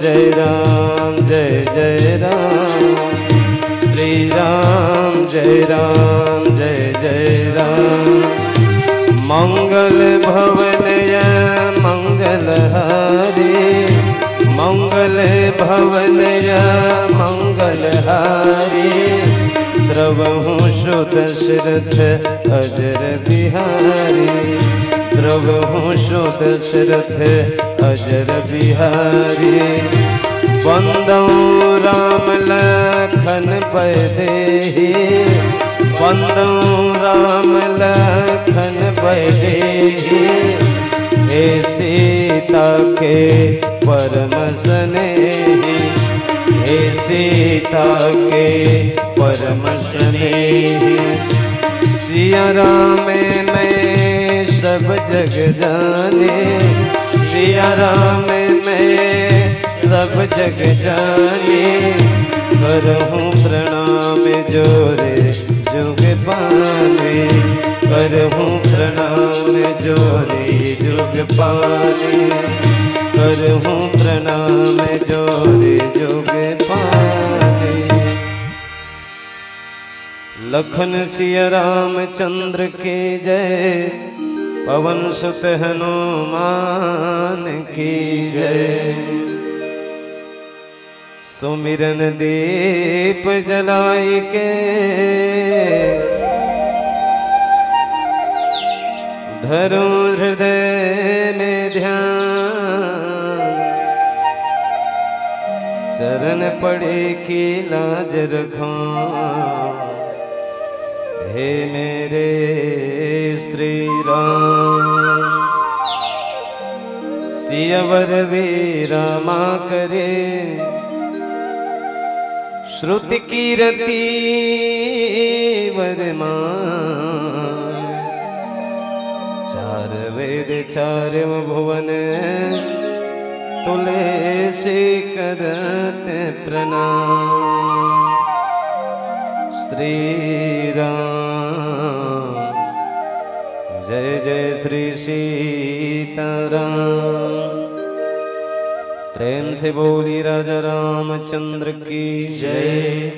जय राम जय जय राम, श्री राम जय जय राम। मंगल भवनय मंगल हारी, मंगल भवनय मंगल हारी। द्रवहु सुदशरथ अजर बिहारी, द्रवहु सुदशरथ अजर बिहारी। वंदौ राम लखन बैदेही, वंदौ राम लखन बैदेही। हे सीता के परम स्नेही, हे सीता के परम स्नेही। सिया राम मैं सब जग जाने, सिया राम मैं सब जग जाने। करहूँ प्रणाम जोरे जुग पाने, करहूँ प्रणाम जोरे जुग पाने, करहूँ प्रणाम जोरे जुग पाने। लखन सिया रामचंद्र के जय, पवन सुत हनुमान की जय। सुमिरन दीप जलाई के, धरो हृदय में ध्यान। चरण पड़े की लाज रखो, हे मेरे श्री राम। सियवर वीरामा करे, श्रुति कीरति वरमान। चार वेद चार भुवन, तुलसी करत प्रणाम। श्री राम जय जय श्री सीताराम। प्रेम से बोली राजा रामचंद्र की जय,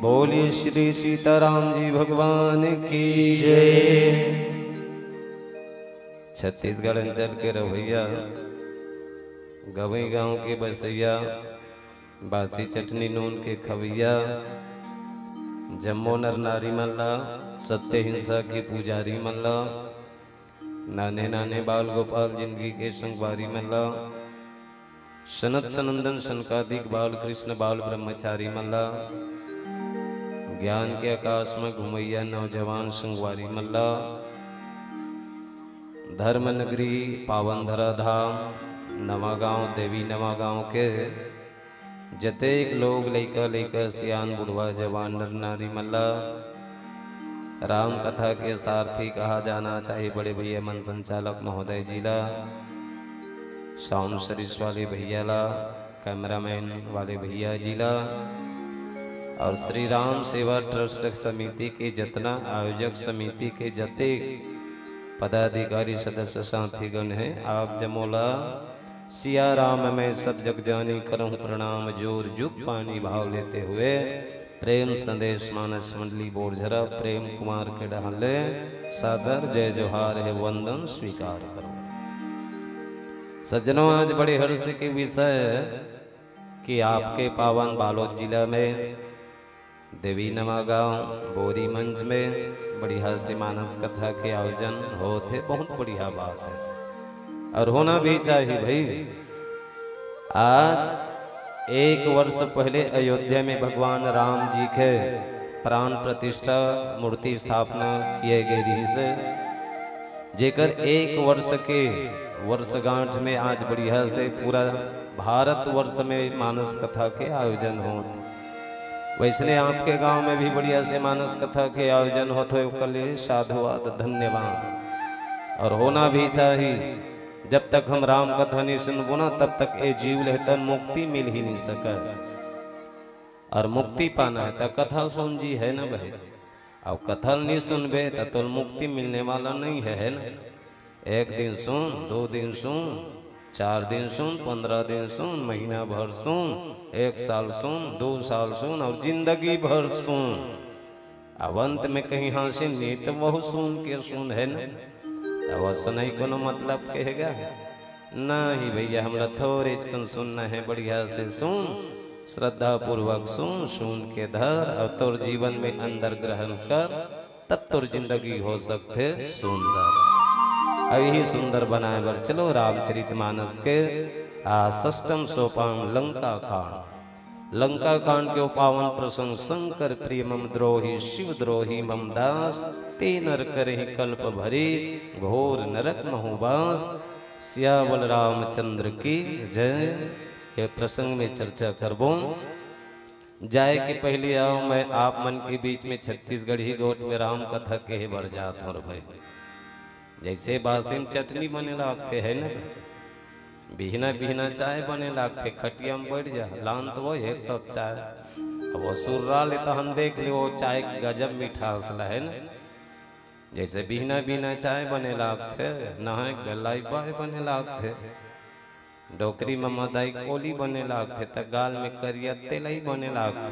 बोली श्री सीताराम जी भगवान की जय। छत्तीसगढ़ अंचल के रवैया, गवई गांव के बसैया, बासी चटनी नून के खवैया, जम्मो नर नारी मल्ला, सत्य हिंसा के पुजारी मल्ला, नाने नाने बाल गोपाल जिंदगी के संगवारी मल्ला, सनत सनंदन सनकादिक बाल कृष्ण बाल ब्रह्मचारी मल्ला, ज्ञान के आकाश में घुमैया नौजवान संगवारी मल्ला। धर्म नगरी पावन धरा धाम नवा गांव देवी नवा गांव के जतेक लोग लैका लैका सियान बुढ़वा जवान नर नारी मल्ला, राम कथा के सारथी कहा जाना चाहिए बड़े भैया मन संचालक महोदय जिला, साउंड सर्विस वाले भैया ला, कैमरामैन वाले भैया जिला और श्री राम सेवा ट्रस्ट समिति के जितना आयोजक समिति के जते पदाधिकारी सदस्य साथीगण हैं, आप जमोला सिया राम में सब जग जानी करऊं प्रणाम जोर जुग पानी भाव लेते हुए प्रेम संदेश मानस मंडली बोरझरा प्रेम कुमार के डहले सादर जय जोहार है वंदन स्वीकार करो। सज्जनों, आज बड़े हर्ष के विषय कि आपके पावन बालोद जिला में देवी नवा गांव बोरी मंच में बढ़िया से मानस कथा के आयोजन होते, बहुत बढ़िया बात है और होना भी चाहिए भाई। आज 1 वर्ष पहले अयोध्या में भगवान राम जी के प्राण प्रतिष्ठा मूर्ति स्थापना किए गई रही से, जेकर 1 वर्ष के वर्षगांठ में आज बढ़िया से पूरा भारत वर्ष में मानस कथा के आयोजन होते। वैसने आपके गांव में भी बढ़िया से मानस कथा के आयोजन होते, उसके लिए साधुवाद धन्यवाद और होना भी चाहिए। जब तक हम राम कथा नहीं सुनबो ना तब तक ये जीव लेकर मुक्ति मिल ही नहीं सका और मुक्ति पाना है तो कथा सुन जी है ना भाई। अब कथा नहीं सुनबे तो मुक्ति मिलने वाला नहीं है ना। 1 दिन सुन 2 दिन सुन 4 दिन सुन, 15 दिन सुन, महीना भर सुन, 1 साल सुन, 2 साल सुन और जिंदगी भर सुन। अब अंत में कहीं हासिल नहीं तो बहुत सुन के सुन है ना, अब ऐसा नहीं कोनो मतलब कहेगा नहीं भैया, हमरा थोड़े कन सुनना है, बढ़िया से सुन, श्रद्धा पूर्वक सुन, सुन के धर और तोर जीवन में अंदर ग्रहण कर, तब तोर जिंदगी हो सकते सुंदर। अब यही सुंदर बनाए बर चलो रामचरितमानस के 6ठम सोपान लंका कांड। लंका कांड के पावन प्रसंग शंकर प्रिय मम द्रोही शिव द्रोही मम दास, ते नर करहि कल्प भरी घोर नरक महुबास, सियावल रामचंद्र की जय। ये प्रसंग में चर्चा करबो। जाए के पहले आओ मैं आप मन के बीच में छत्तीसगढ़ी गोट में राम कथा के बर जात और भाई, जैसे बासिम चटनी बने लागते है ना, बिहना बिहना चाय बने लागते, खटिया में बैठ जा लान तो वो 1 कप चाय, अब वो सुर्रा ले तो हम देख ले वो चाय गजब मिठास है ना, जैसे बिहना बिहना चाय बने लागते, नहाए गलाई बाय बने लागते, डोकरी में मदाई कोली बने लागते, त गाल में करिया तेलई बने लागते,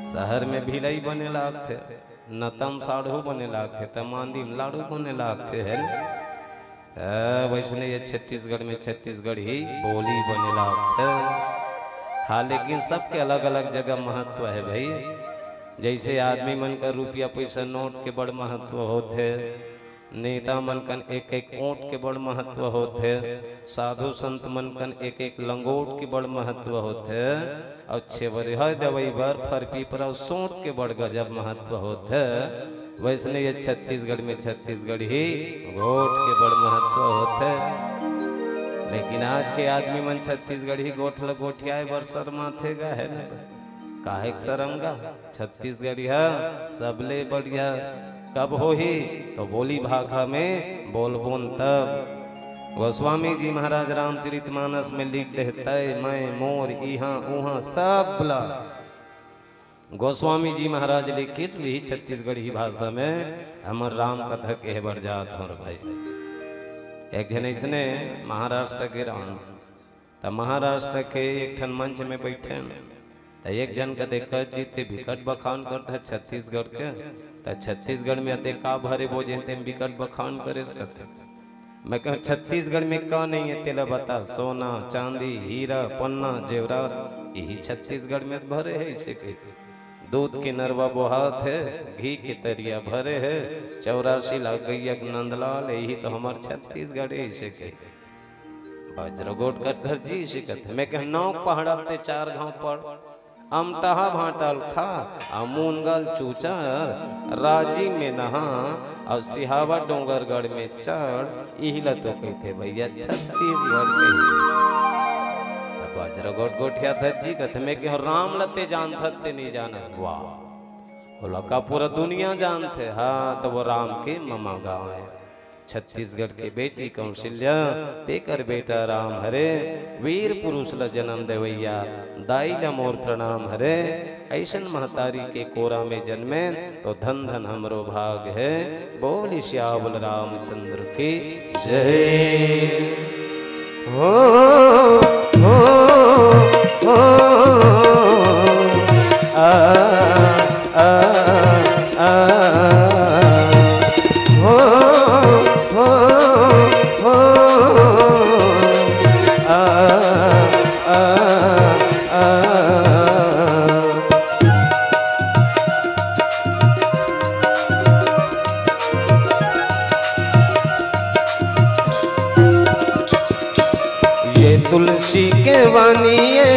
शहर में भिलई बने लागते, नतम साढ़ू बने लागते, त मांदी में लाड़ू बने लागते है। वैसने ये छत्तीसगढ़ में छत्तीसगढ़ी बोली बने लागते। हाँ लेकिन सबके अलग अलग जगह महत्व है भाई। जैसे आदमी मन का रुपया पैसा नोट के बड़ महत्व होते, नेता मन कन 1-1 ओट के बड़ महत्व होते, साधु संत मन कन 1-1 लंगोट के बड़ महत्व होते, और 6 बरिहा दवाई बर फरपी पर सोट के बड़ गजब महत्व होते। वैसने ये छत्तीसगढ़ में छत्तीसगढ़ ही गोट के बड़ महत्व होते। लेकिन आज के आदमी मन छत्तीसगढ़ ही गोठ गोठियाए बर शर्माथे गा है ना, काहे शरमगा, छत्तीसगढ़ी है सबले बढ़िया। कब हो ही तो बोली भाखा में बोलबोन तब। गोस्वामी जी महाराज रामचरितमानस में लिख देते मैं मोर इहा उहा सब बोला। गोस्वामी जी महाराज लिखी भी छत्तीसगढ़ी भाषा में हमर राम कथा के बर जात हो भाई। एक जन इसने महाराष्ट्र के राम त महाराष्ट्र के एक ठन मंच में बैठे, तो एक जन का देखा जीते विकट बखान करता है छत्तीसगढ़ के, तो छत्तीसगढ़ में अते का भरे बोझे विकट बखान करे सकते। मैं कहूँ छत्तीसगढ़ में का नहीं है तेला बता, सोना चांदी हीरा पन्ना जेवरात यही छत्तीसगढ़ में भरे है। इसे के दूध के नरवा बोहात है, घी के तरिया भरे है, 84 लाख गैया नंदलाल यही तो हमार छत्तीसगढ़ है। इसे के वज्रगोट कर धर जी शिकत मैं कह 9 पहाड़ते 4 गांव पर अमटाहा भाटल खा अमूनगल चूचर राजी में नहा और सिहावा डोंगरगढ़ में चढ़, यही ला तो कहते भैया छत्तीसगढ़ के। वज्रगोट गोठिया जी कहते मैं कह राम लते जानते नहीं जाना, वाह बोला का पूरा दुनिया जानते। हाँ तो वो राम के मामा गाँव है। छत्तीसगढ़ के बेटी कौशल्या तेकर बेटा राम हरे, वीर पुरुष ल जन्म देवैया दाई ल मोर प्रणाम हरे। ऐसन महतारी के कोरा में जन्मे तो धन धन हमरो भाग है, बोली श्यावल रामचंद्र की जय। हो हो हो आ आ आ हो हो हो आ आ आ ये तुलसी के वाणी है,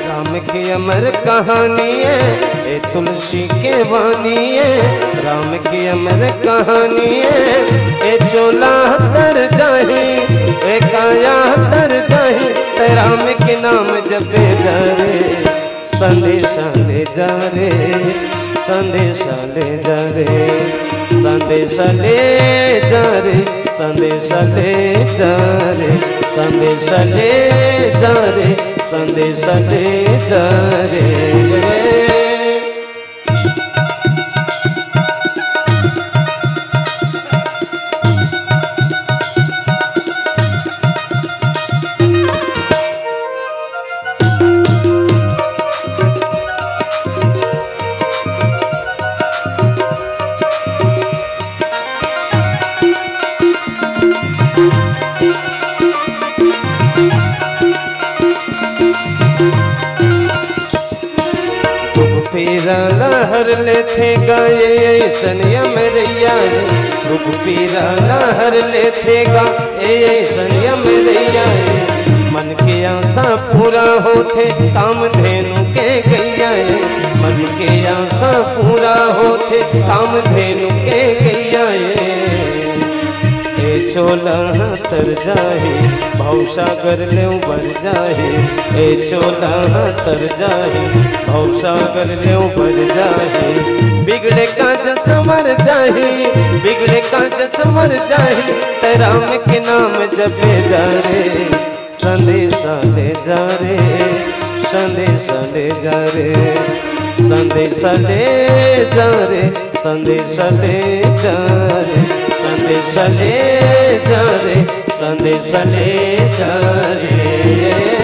राम की अमर कहानी है। ये तुलसी के वाणी है, राम की अमर कहानी है। ए चोला तर जाही ए काया तर जाही, राम के नाम जपे जा रे, संदेशा ले जा रे, संदेशा ले जा रे, संदेशा ले जा रे, संदेशा ले जा रे, संदेशा ले जा रे, संदेशा ले जा रे। पीरा लहर लेथे गाए ऐसन यमरैया रे, दुख पीरा लहर लेथे गाए ऐसन यमरैया रे। मन के आशा पूरा होथे कामधेनु के गैया रे, मन के आशा पूरा होथे कामधेनु के गैया रे। चोला तर जाहे भवसागर ले उबर जाहे, ए चोला तर जाहे भवसागर ले उबर जाहे। बिगड़े काज संवर जाहे, बिगड़े काज संवर जाहे, राम के नाम जपे जा रे। संदेशा ले जा रे, संदेशा ले जा रे, संदेशा ले जा रे, संदेशा ले जा रे, संदेशा ले जा रे, संदेशा ले जा रे।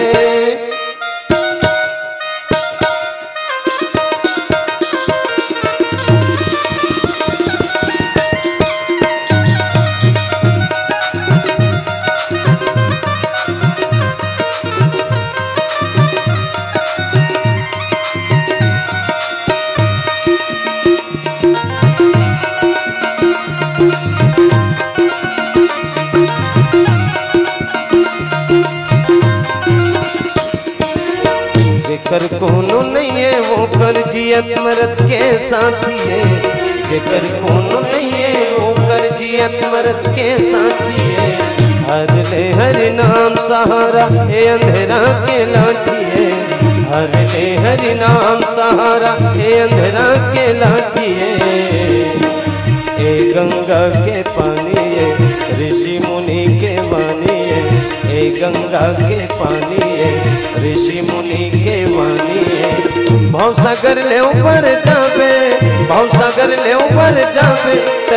जेकर कोनो नहीं है वो कर जियत मरद के साथी है, जेकर कोनो नहीं है वो कर जियत मरद के साथी है। हर ले हरि नाम सहारा ए अंधेरा के लाठी है, हर ले हरि नाम सहारा ए अंधेरा के लाठी है। ए गंगा के पानी है ऋषि मुनि के वाणी है, ए गंगा के पानी है ऋषि मुनि के वाणी है। भवसागर ले ऊपर जावे, भवसागर ले ऊपर जावे,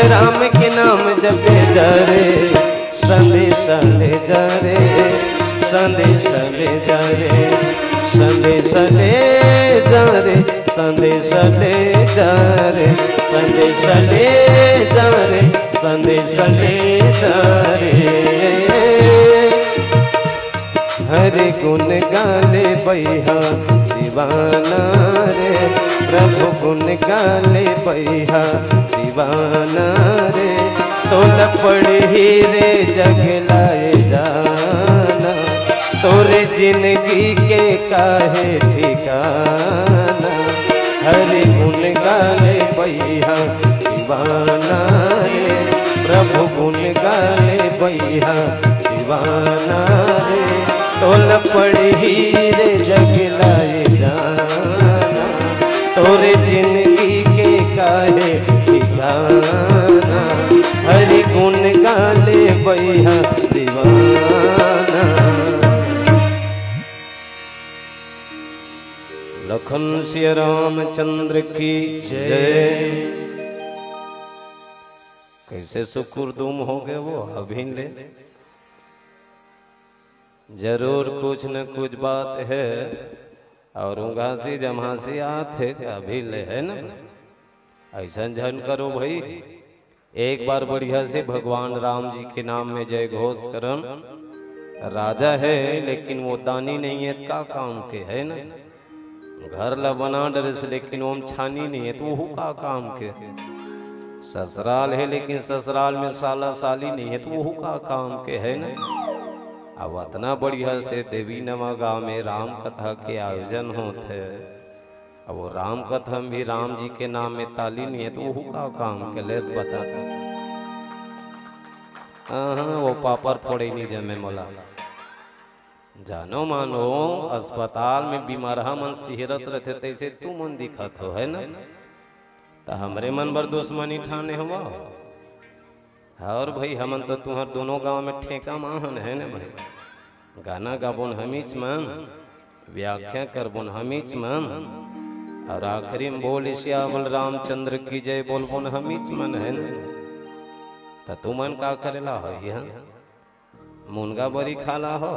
राम के नाम जपे जा रे। संदेशा ले जा रे, संदेशा ले जा रे, संदेशा ले जा रे, संदेशा ले जा रे, संदेशा ले जा रे, संदेशा ले जा रे। हरे गुण गाले बैहा दीवाना रे, प्रभु गुण गाले बैहा दीवाना रे। तोल पड़ी रे जगलाए जाना, तोरे जिंदगी के काहे ठिकाना। हरे गुण गाले बैहा दीवाना रे, प्रभु गुण गाले बैहा दीवाना रे। तोल पड़ी रे जगलाए जाना, तोरे जिंदगी के काहे ठिकाना। हरि गुण गाले बैहा दीवाना। लखन सिया रामचंद्र की जय। कैसे सुकुर दुम हो गए वो अभी ले, जरूर कुछ न कुछ बात है। और उंगासी जमासी आते अभी ले है ना, ऐसा झन करो भाई। एक बार बढ़िया से भगवान राम जी के नाम में जय घोष करन। राजा है लेकिन वो दानी नहीं है, का काम के है ना। घर ला बना डरस लेकिन ओम छानी नहीं है, तो वो का काम के। ससुराल है लेकिन ससुराल में साला साली नहीं है, तो वो का काम के है ना। अब इतना बढ़िया से देवी नमा गाँव में राम कथा के आयोजन होते। अब वो राम कथा भी राम जी के नाम में ताली नहीं है, तो वो का काम के ले बता। वो पापड़ फोड़े नहीं जमे मोला। जानो मानो अस्पताल में बीमारा मन सिहरत रहते तैसे तू मन दिखत हो है ना। तो हमरे मन बर दुश्मनी ठाने हुआ। और भाई हमन तो तुम्हार दोनों गांव में ठेका माहन है ना भाई। गाना गाबोन हमीच मन, व्याख्या करबोन हमीच मन, और आखिरी में बोल श्यामल रामचंद्र की जय बोलबोन हमीच मन है ना। तो तू मन का करेला हो यहाँ मुनगा बरी खाला हो,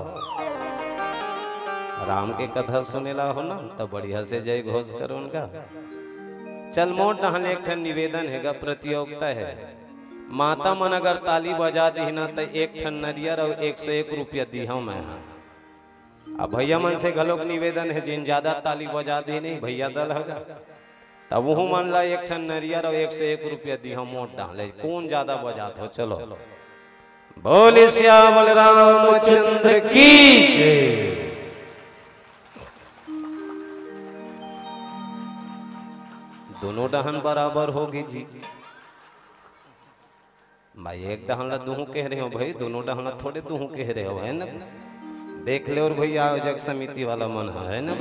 राम के कथा सुनेला हो ना, तो बढ़िया से जय घोष करो उनका। चल मोट नहले एक ठन निवेदन है, प्रतियोगिता है। माता मन अगर ताली बजा दी ना तो एक ठन नरियर और 101 रुपया दी हूँ मैं। अब भैया मन से घलोक निवेदन है, जिन ज्यादा ताली बजा दी नहीं भैया दल होगा। तब वो मान ला एक ठन नरियर और 101 रुपया दी हम मोट डाले कौन ज्यादा बजात हो। चलो बोले श्यामल रामचंद्र की जय। दोनों डहन बराबर होगी जी भाई। एक डहन ला दूहू कह रहे हो भाई, दोनों डहन ला थोड़े दूहू कह रहे हो, है ना। देख ले और भैया आयोजक समिति वाला मन है ना।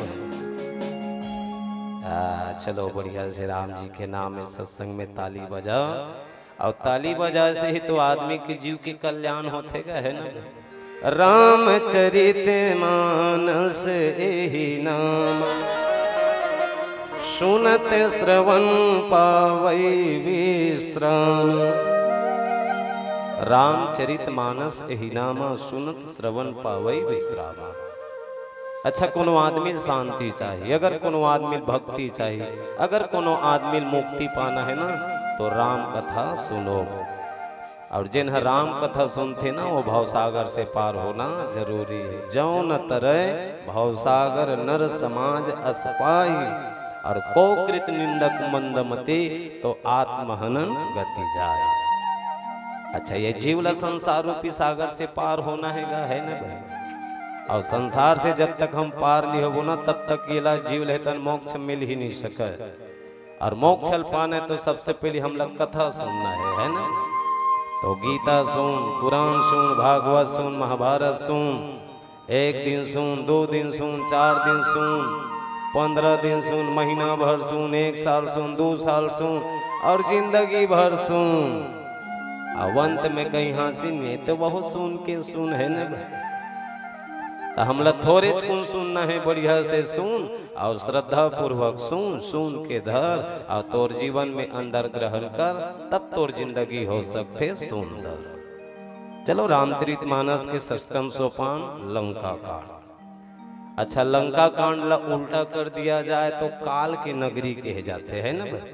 चलो बढ़िया से राम जी के नाम में सत्संग में ताली बजाओ, और ताली बजा से ही तो आदमी के जीव के कल्याण होतेगा, है ना। रामचरित मानस एहि नाम सुनत श्रवण पावै विश्राम। रामचरित मानस एहि नाम सुनत श्रवण पावै विश्राम। अच्छा कोनो आदमी शांति चाहिए, अगर कोनो आदमी भक्ति चाहिए, अगर कोनो आदमी मुक्ति पाना है ना तो राम कथा सुनो। और जिन राम कथा सुनते ना वो भवसागर से पार होना जरूरी है। जौन तरह भवसागर नर समाज असपाई, और को कृत निंदक मंदमती तो आत्महनन गति जाए। अच्छा ये जीवला संसार रूपी सागर से पार होना है ना भाई। और संसार से जब तक हम पार नहीं हो ना तब तक केला जीव लेतन मोक्ष मिल ही नहीं सके। और मोक्ष पाने तो सबसे पहले हम लोग कथा सुनना है ना। तो गीता सुन, कुरान सुन, भागवत सुन, महाभारत सुन, एक दिन सुन, 2 दिन सुन, 4 दिन सुन, 15 दिन सुन, महीना भर सुन, 1 साल सुन, 2 साल सुन, और जिंदगी भर सुन। अवंत में कहीं हासिल नहीं तो बहुत सुन के सुन, है ना। तो हम लोग थोड़े कौन सुनना है, बढ़िया से सुन और श्रद्धा पूर्वक सुन, सुन के धर और तोर जीवन में अंदर ग्रहण कर, तब तोर जिंदगी हो सकते सुंदर। चलो रामचरितमानस के 6ठम सोपान लंका कांड। अच्छा लंका कांड ला उल्टा कर दिया जाए तो काल की नगरी कहे जाते हैं ना भाई।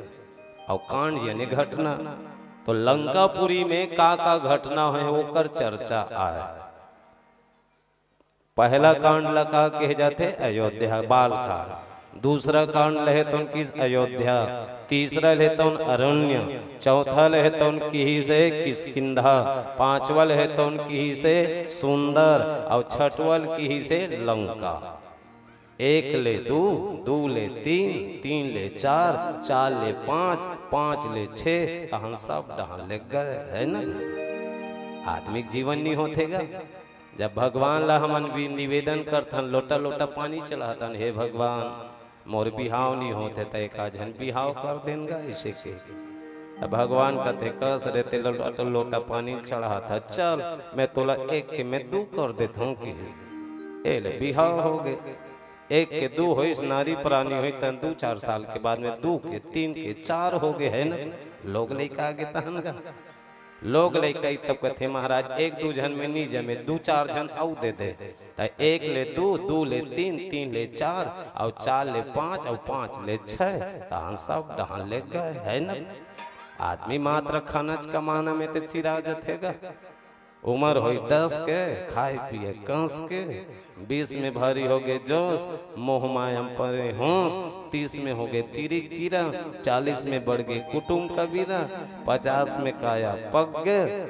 और कांड यानी घटना, तो लंकापुरी में का घटना है वो कर चर्चा आए। पहला कांड लका कहे जाते अयोध्या बाल कांड, दूसरा कांड लहे तो उनकी अयोध्या, तीसरा लहे तो अरण्य, चौथा लहे तो उनकी ही से किष्किंधा, पांचवा लहे तो उनकी ही से सुंदर, और छठवल की ही से लंका। 1 ले 2, 2 ले 3, 3 ले 4, 4 ले 5, 5 ले 6, कहां सब डहां ले गए, है ना। आदमी जीवन नहीं होतेगा। जब भगवान ला हमन भी निवेदन करथन, लोटा लोटा पानी चढ़ातन, हे भगवान मोर बिहाव नहीं होते तो एक आजन बिहाव कर देंगे इसे के। अब भगवान कहते कस रहते लोटा लोटा पानी चढ़ाता, चल मैं तोला 1 के मैं 2 कर देता हूँ कि ए ले बिहाव हो गए। 1 के 2 हो, इस नारी प्राणी हुई तन 2-4 साल के बाद में 2 के 3 के 4 हो गए, है ना। लोग लेकर आगे तहनगा, लोग लेकर तब कहते महाराज 1-2 जन में नहीं जमे, 2-4 जन आउ दे दे। 1 ले 2, 2 ले 3, 3 ले 4, और 4 ले 5, और 5 ले 6, तहां सब डहां ले गए, है ना। आदमी मात्र खाना कमाना में तो सिरा जथेगा। उम्र हो 10 के, खाए पिए कंस के, 20 में भारी हो गए जोश, मोह माया परे होश, 30 में हो गए तिरी कीरा, 40 में बढ़ गए कुटुंब कबीरा, 50 में काया पक गए,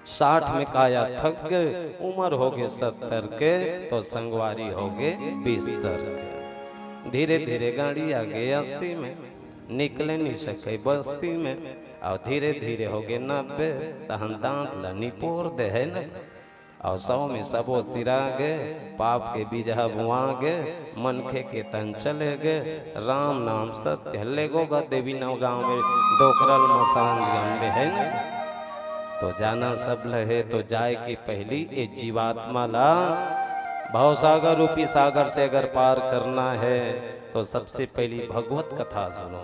60 में काया थक गए, उम्र हो गए 70 के तो संगवारी हो गए 20 के। धीरे धीरे गाड़ी आ गए 80 में, निकले नहीं सके बस्ती में, और धीरे धीरे हो गए 90, तहन दांत ला निपोर दे, है ना। और 100 में सबो सिरा गए, पाप के बीजा बुआ गए, मनखे के तन चले गए, राम नाम सत्य हल्ले गोगा देवी नव गाँव में डोकरल मसान में, है ना। तो जाना सब लहे तो जाए की पहली ये जीवात्मा ला भवसागर रूपी सागर से अगर पार करना है तो सबसे पहली भगवत कथा सुनो,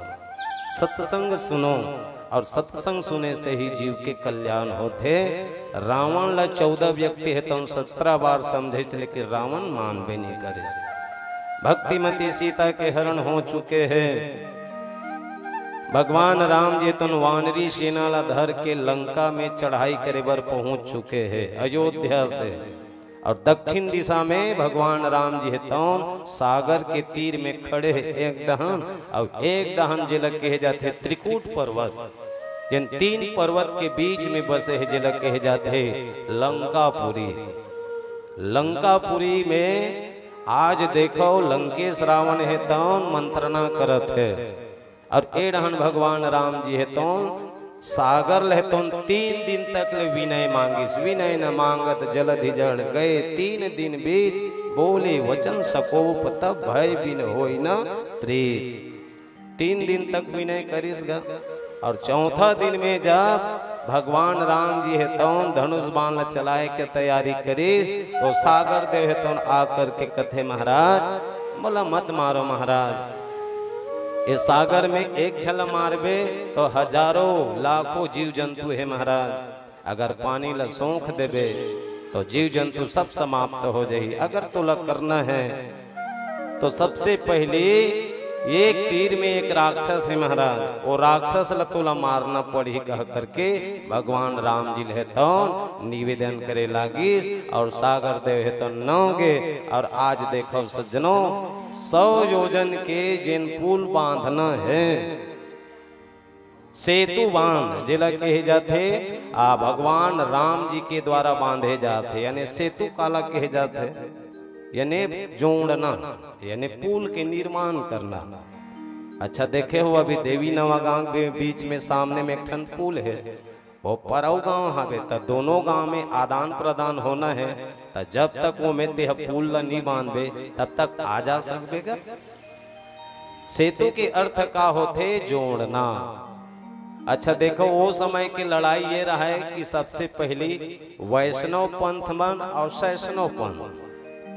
सत्संग सुनो, और सत्संग सुने से ही जीव के कल्याण होते। रावण ला 14 व्यक्ति है तो 17 बार समझे से, लेकिन रावण मानवे नहीं करे। भक्तिमती सीता के हरण हो चुके हैं। भगवान राम जी तो वानरी सेना ला धर के लंका में चढ़ाई करे बर पहुंच चुके हैं अयोध्या से। और दक्षिण दिशा में भगवान राम जी हेतौन सागर के तीर में खड़े एक डहन और एक डहन जिलक कहे जाते त्रिकूट पर्वत, जिन 3 पर्वत के बीच में बसे है जिलक कहे जाते लंकापुरी। लंकापुरी में आज देखो लंकेश रावण हेतौन मंत्रणा करत है और ए डहन भगवान राम जी हेतौन सागर लहतौन 3 दिन तक ले विनय मांगिस, विनय न मांगत जलधि जड़ गए 3 दिन बीत, बोले वचन सकोप तब भय बिन होई न प्रीत। 3 दिन तक विनय करिस गा और चौथा दिन में जब भगवान राम जी हेतौन धनुष बाण चलाए के तैयारी करिस तो सागर देव हेतौन आकर के कथे महाराज बोला मत मारो महाराज, इस सागर में एक छल मारबे तो हजारों लाखों जीव जंतु है महाराज, अगर पानी ला सोख देबे तो जीव जंतु सब समाप्त हो जाए। अगर तुला करना है तो सबसे पहले एक तीर में एक राक्षस है महाराज, वो राक्षस ला तुला मारना पड़ी कह करके भगवान राम जी हेतौन निवेदन करे लागिस और सागर देव हेतौन नौगे। और आज देखो सज्जनों 100 योजन के जिन पुल बांधना है सेतु बांध जिला कहे जाते भगवान राम जी के द्वारा बांधे जाते, यानी सेतु काला कहे जाते यानी जोड़ना यानी पुल के निर्माण करना। अच्छा देखे हो अभी देवी नवा गांव के बीच में सामने में एक ठन पुल है, वो परौ गांव हवे तो दोनों गांव में आदान प्रदान होना है, तो जब तक वो में ते पुल ला नहीं बांधबे तब तक आ जा सकबेगा। सेतु के अर्थ का होते जोड़ना। अच्छा देखो वो समय की लड़ाई ये रहा है कि सबसे पहली वैष्णव पंथ मन और शैष्णव पंथ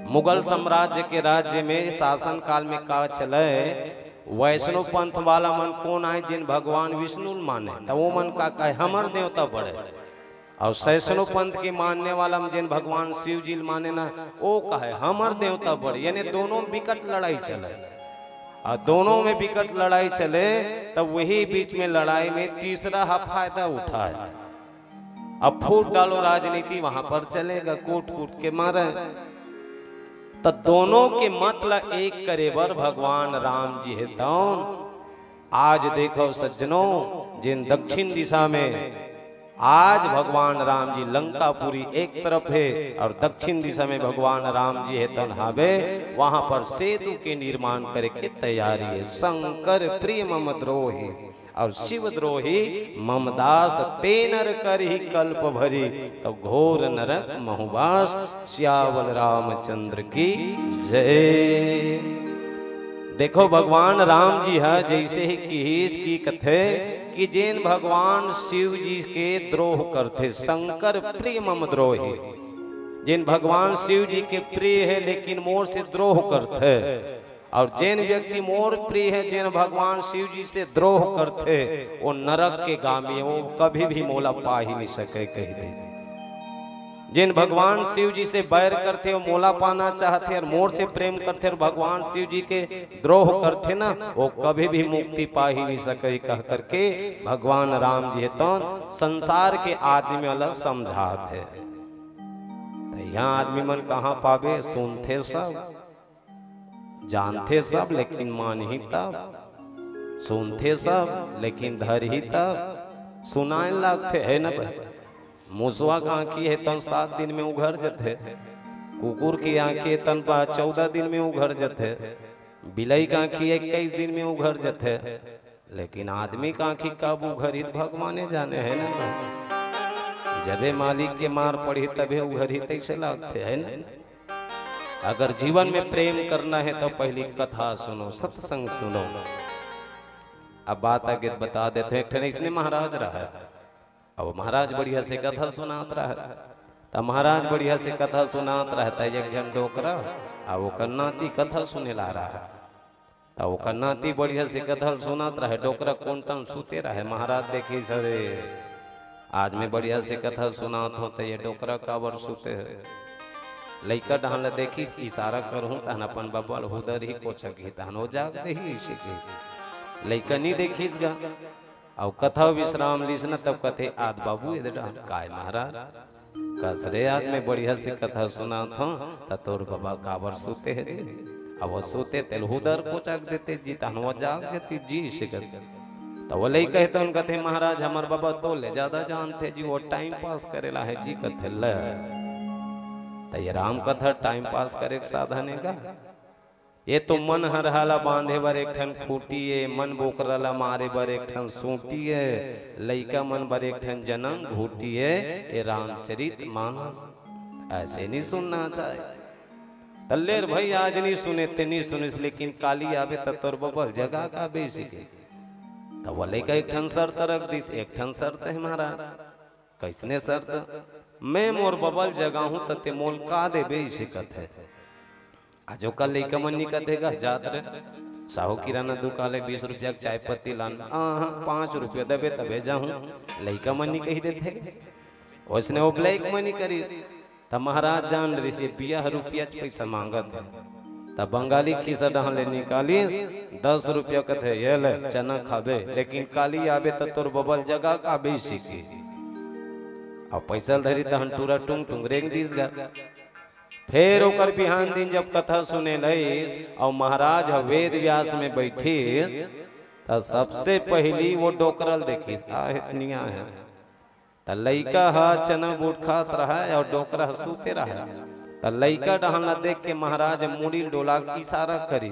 मुगल साम्राज्य के राज्य में शासन काल में का चले, वैष्णव पंथ वाला मन कौन आए जिन भगवान विष्णु माने तो वो मन का कहे हमर देवता बड़े, और शैष्णव पंथ के मानने वाला जिन भगवान शिव जी माने ना वो कहे हमर देवता बड़े, यानी दोनों विकट लड़ाई चले और दोनों में विकट लड़ाई चले तब वही बीच में लड़ाई में तीसरा फायदा उठाए। अब फूट डालो राजनीति वहां पर चलेगा, कूट कूट के मारे तो दोनों के मतलब एक करे बर भगवान राम जी हेतौन आज देखो सज्जनों जिन दक्षिण दिशा में आज भगवान राम जी लंकापुरी एक तरफ है और दक्षिण दिशा में भगवान राम जी हेतन हावे, वहां पर सेतु के निर्माण करके तैयारी है। शंकर प्रिय मम द्रोही और शिव द्रोही ममदास तेनर कर ही कल्प भरी, तो घोर नरक महुबास श्यावल रामचंद्र की जय। देखो भगवान राम जी है जैसे ही किस की कथे कि जिन भगवान शिव जी के द्रोह करते, शंकर प्रिय मम द्रोही, जिन भगवान शिव जी के प्रिय है लेकिन मोर से द्रोह करते, और जिन व्यक्ति मोर प्रिय है जिन भगवान शिव जी से द्रोह करते वो नरक के गामी, वो कभी भी मोला पा ही नहीं सके कह दे। जिन भगवान शिव जी से बैर करते वो मोला पाना चाहते और मोर से प्रेम करते और भगवान शिव जी के द्रोह करते ना वो कभी भी मुक्ति पा ही नहीं सके कह करके भगवान राम जी तो संसार के आदमी वाला समझाते। यहाँ आदमी मन कहाँ पावे, सुनते सब जानते सब लेकिन मान ही तब, सुनते सब लेकिन धर ही तब, सुनाए लगते है ना भाई। मुसवा का आंखी है तन 7 दिन में उघर जते, कुकुर की आंखें तन 14 दिन में उघर जते, बिलाई का आंखी 21 दिन में उघर जते, लेकिन आदमी का आंखी कब उघरी भगवाने जाने है ना। जबे मालिक के मार पड़ी तबे उघरी तैसे लगते है ना। अगर जीवन में प्रेम करना है तो पहली कथा सुनो, सत्संग सुनो। अब बात आगे बता देते हैं। इसने महाराज रहा, अब महाराज बढ़िया से कथा सुनात रहा, तो महाराज बढ़िया से कथा सुनात रहता है। एक जन डोकरा अब वो कन्नाती कथा सुने ला रहा, तो वो कन्नाती बढ़िया से कथा सुनात रहे, डोकरा कौन टन सुते रहे। महाराज देखी सरे आज में बढ़िया से कथा सुनात हो तो ये डोकरा काबर सुते है। लइका डहान देखी इशारा करूं तहन अपन बबल हुदर ही कोचकी तहन हो जाग जही से लइका नहीं देखीस गा। और कथा विश्राम लिस न तब कथे आद बाबू इधर काय महाराज कसरे आज मैं बढ़िया से कथा सुना था तो तोर बाबा काबर सोते है जी। अब वो सोते तेल हुदर को चाक देते जी तहन वो जाग जाती जी शिकत। तो वो ले कहते उन कथे महाराज हमार बाबा तो ले ज्यादा जानते जी, वो टाइम पास करेला है जी कथे ले। तो ये राम कथा टाइम पास करे साधन है का? ये तो मन हर हाला बांधे बर एक ठन खूटी है, मन बोकरला मारे बर एक ठन सूटी है, लइका मन बर एक ठन जन्म घूटी है। ये रामचरित मानस ऐसे नहीं सुनना चाहिए। तल्लेर भाई आज नहीं सुने ते नहीं सुनिस, लेकिन काली आवे तोर बबल जगह का बेसी के तो वो लइका एक ठन शर्त रख दिस। एक ठन शर्त है महाराज, कैसने शर्त? मैं मोर बबल जगह हूं तते मोल का दे बेसी कथ है। आजो कल लइका मन निकल देगा जात रे साहू किराना दुकान ले 20 रुपया चाय पत्ती लान 5 रुपया देबे तबे जाऊं। लइका मन नहीं कही देते उसने वो ब्लैक मनी करी। तब महाराज जान रही से 20 रुपया पैसा मांगत है। तब बंगाली खिसा डहां ले निकाली 10 रुपया कथे ये ले चना खाबे, लेकिन काली आवे त तोर बबल जगह का बेसी की। अब पैसा धरी तहन टूरा टुंग टुंग रेंग दिस गा। फिर ओकर बिहान दिन जब कथा सुने लईस और महाराज वेद व्यास में बैठीस तो सबसे पहली वो डोकरल देखीस इतनिया है। तो लइका हा चना बूट खात रहा और डोकरा सूते रहा। तो लइका डहाना देख के महाराज मुड़ी डोला की इशारा करी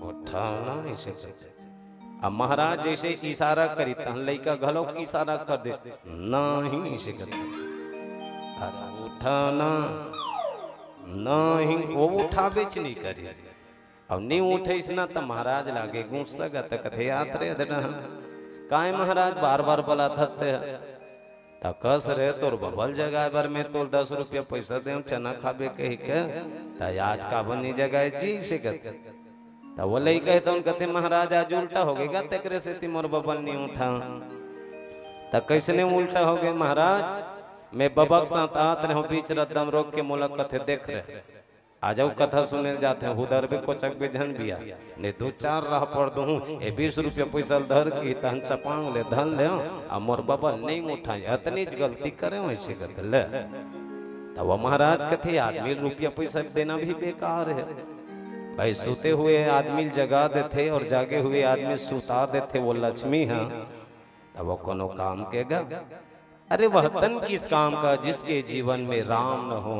उठाना ऐसे। अब महाराज जैसे इशारा करी तहन लइका घलो की इशारा कर दे नहीं ऐसे करते उठाना नहीं, वो उठाबे च नहीं करी। अब नहीं उठे ना तो महाराज लागे गुस्सा गत कथे यात्रे काय महाराज बार बार बोला थते तो कस रे तोर बबल जगह बार में तोर 10 रुपया पैसा दे चना खाबे कही के तो आज का बनी जगह जी से कहते। तो वो लई कहते उन कहते महाराज आज उल्टा हो गएगा तकरे से ती मोर बबल नहीं उठा। तो कैसे उल्टा हो गए महाराज? मैं बबक साथ आत रहे बीच रद्दम रोक के मोलक कथे देख रहे। आ जाओ कथा सुने जाते हैं हुदर भी कोचक भी झन बिया ने 2-4 राह पड़ दू ए 20 रुपया पैसा धर की तहन चपांग ले धन ले आ मोर बबल नहीं उठाई इतनी गलती करे वैसे कहते ले। तो वो महाराज कथे आदमी रुपया पैसा देना भी बेकार है भाई। सोते हुए आदमी जगा देते और जागे हुए आदमी सुता देते वो लक्ष्मी है। तो वो कोनो काम केगा? अरे वह तन किस काम का जिसके जीवन में राम न हो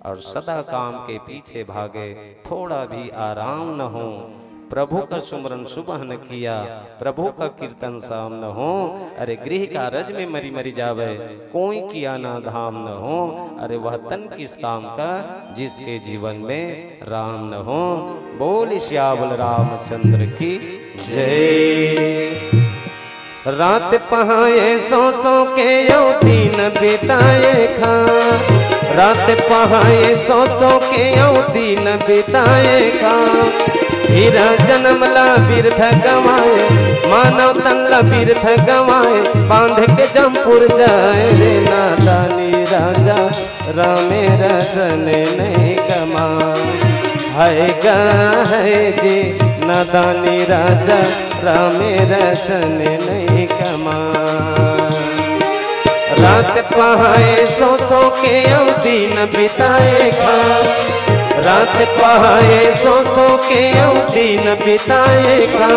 और सदा काम के पीछे भागे थोड़ा भी आराम न हो। प्रभु का सुमरन सुबह न किया प्रभु का कीर्तन शाम न हो। अरे गृह का रज में मरी मरी जावे कोई किया ना धाम न हो। अरे वह तन किस काम का जिसके जीवन में राम न हो। बोल श्यावल रामचंद्र की जय। रात पहाए सो के यौ दिन बिताए खा। रात पहाए सो के यौ दिन बिताए खा। हीरा जन्मला बिरथ गवाए मानव तनला बिरथ गवाए। बांध के जमपुर जाए रे नादानी राजा रामे रतन नहीं कमा। है गा है जी नादानी राजा रामे रतन नहीं कमा। रात पहाए सो के यौ दिन बिताए खा। रात पहाए सो के यौ दिन बिताए खा।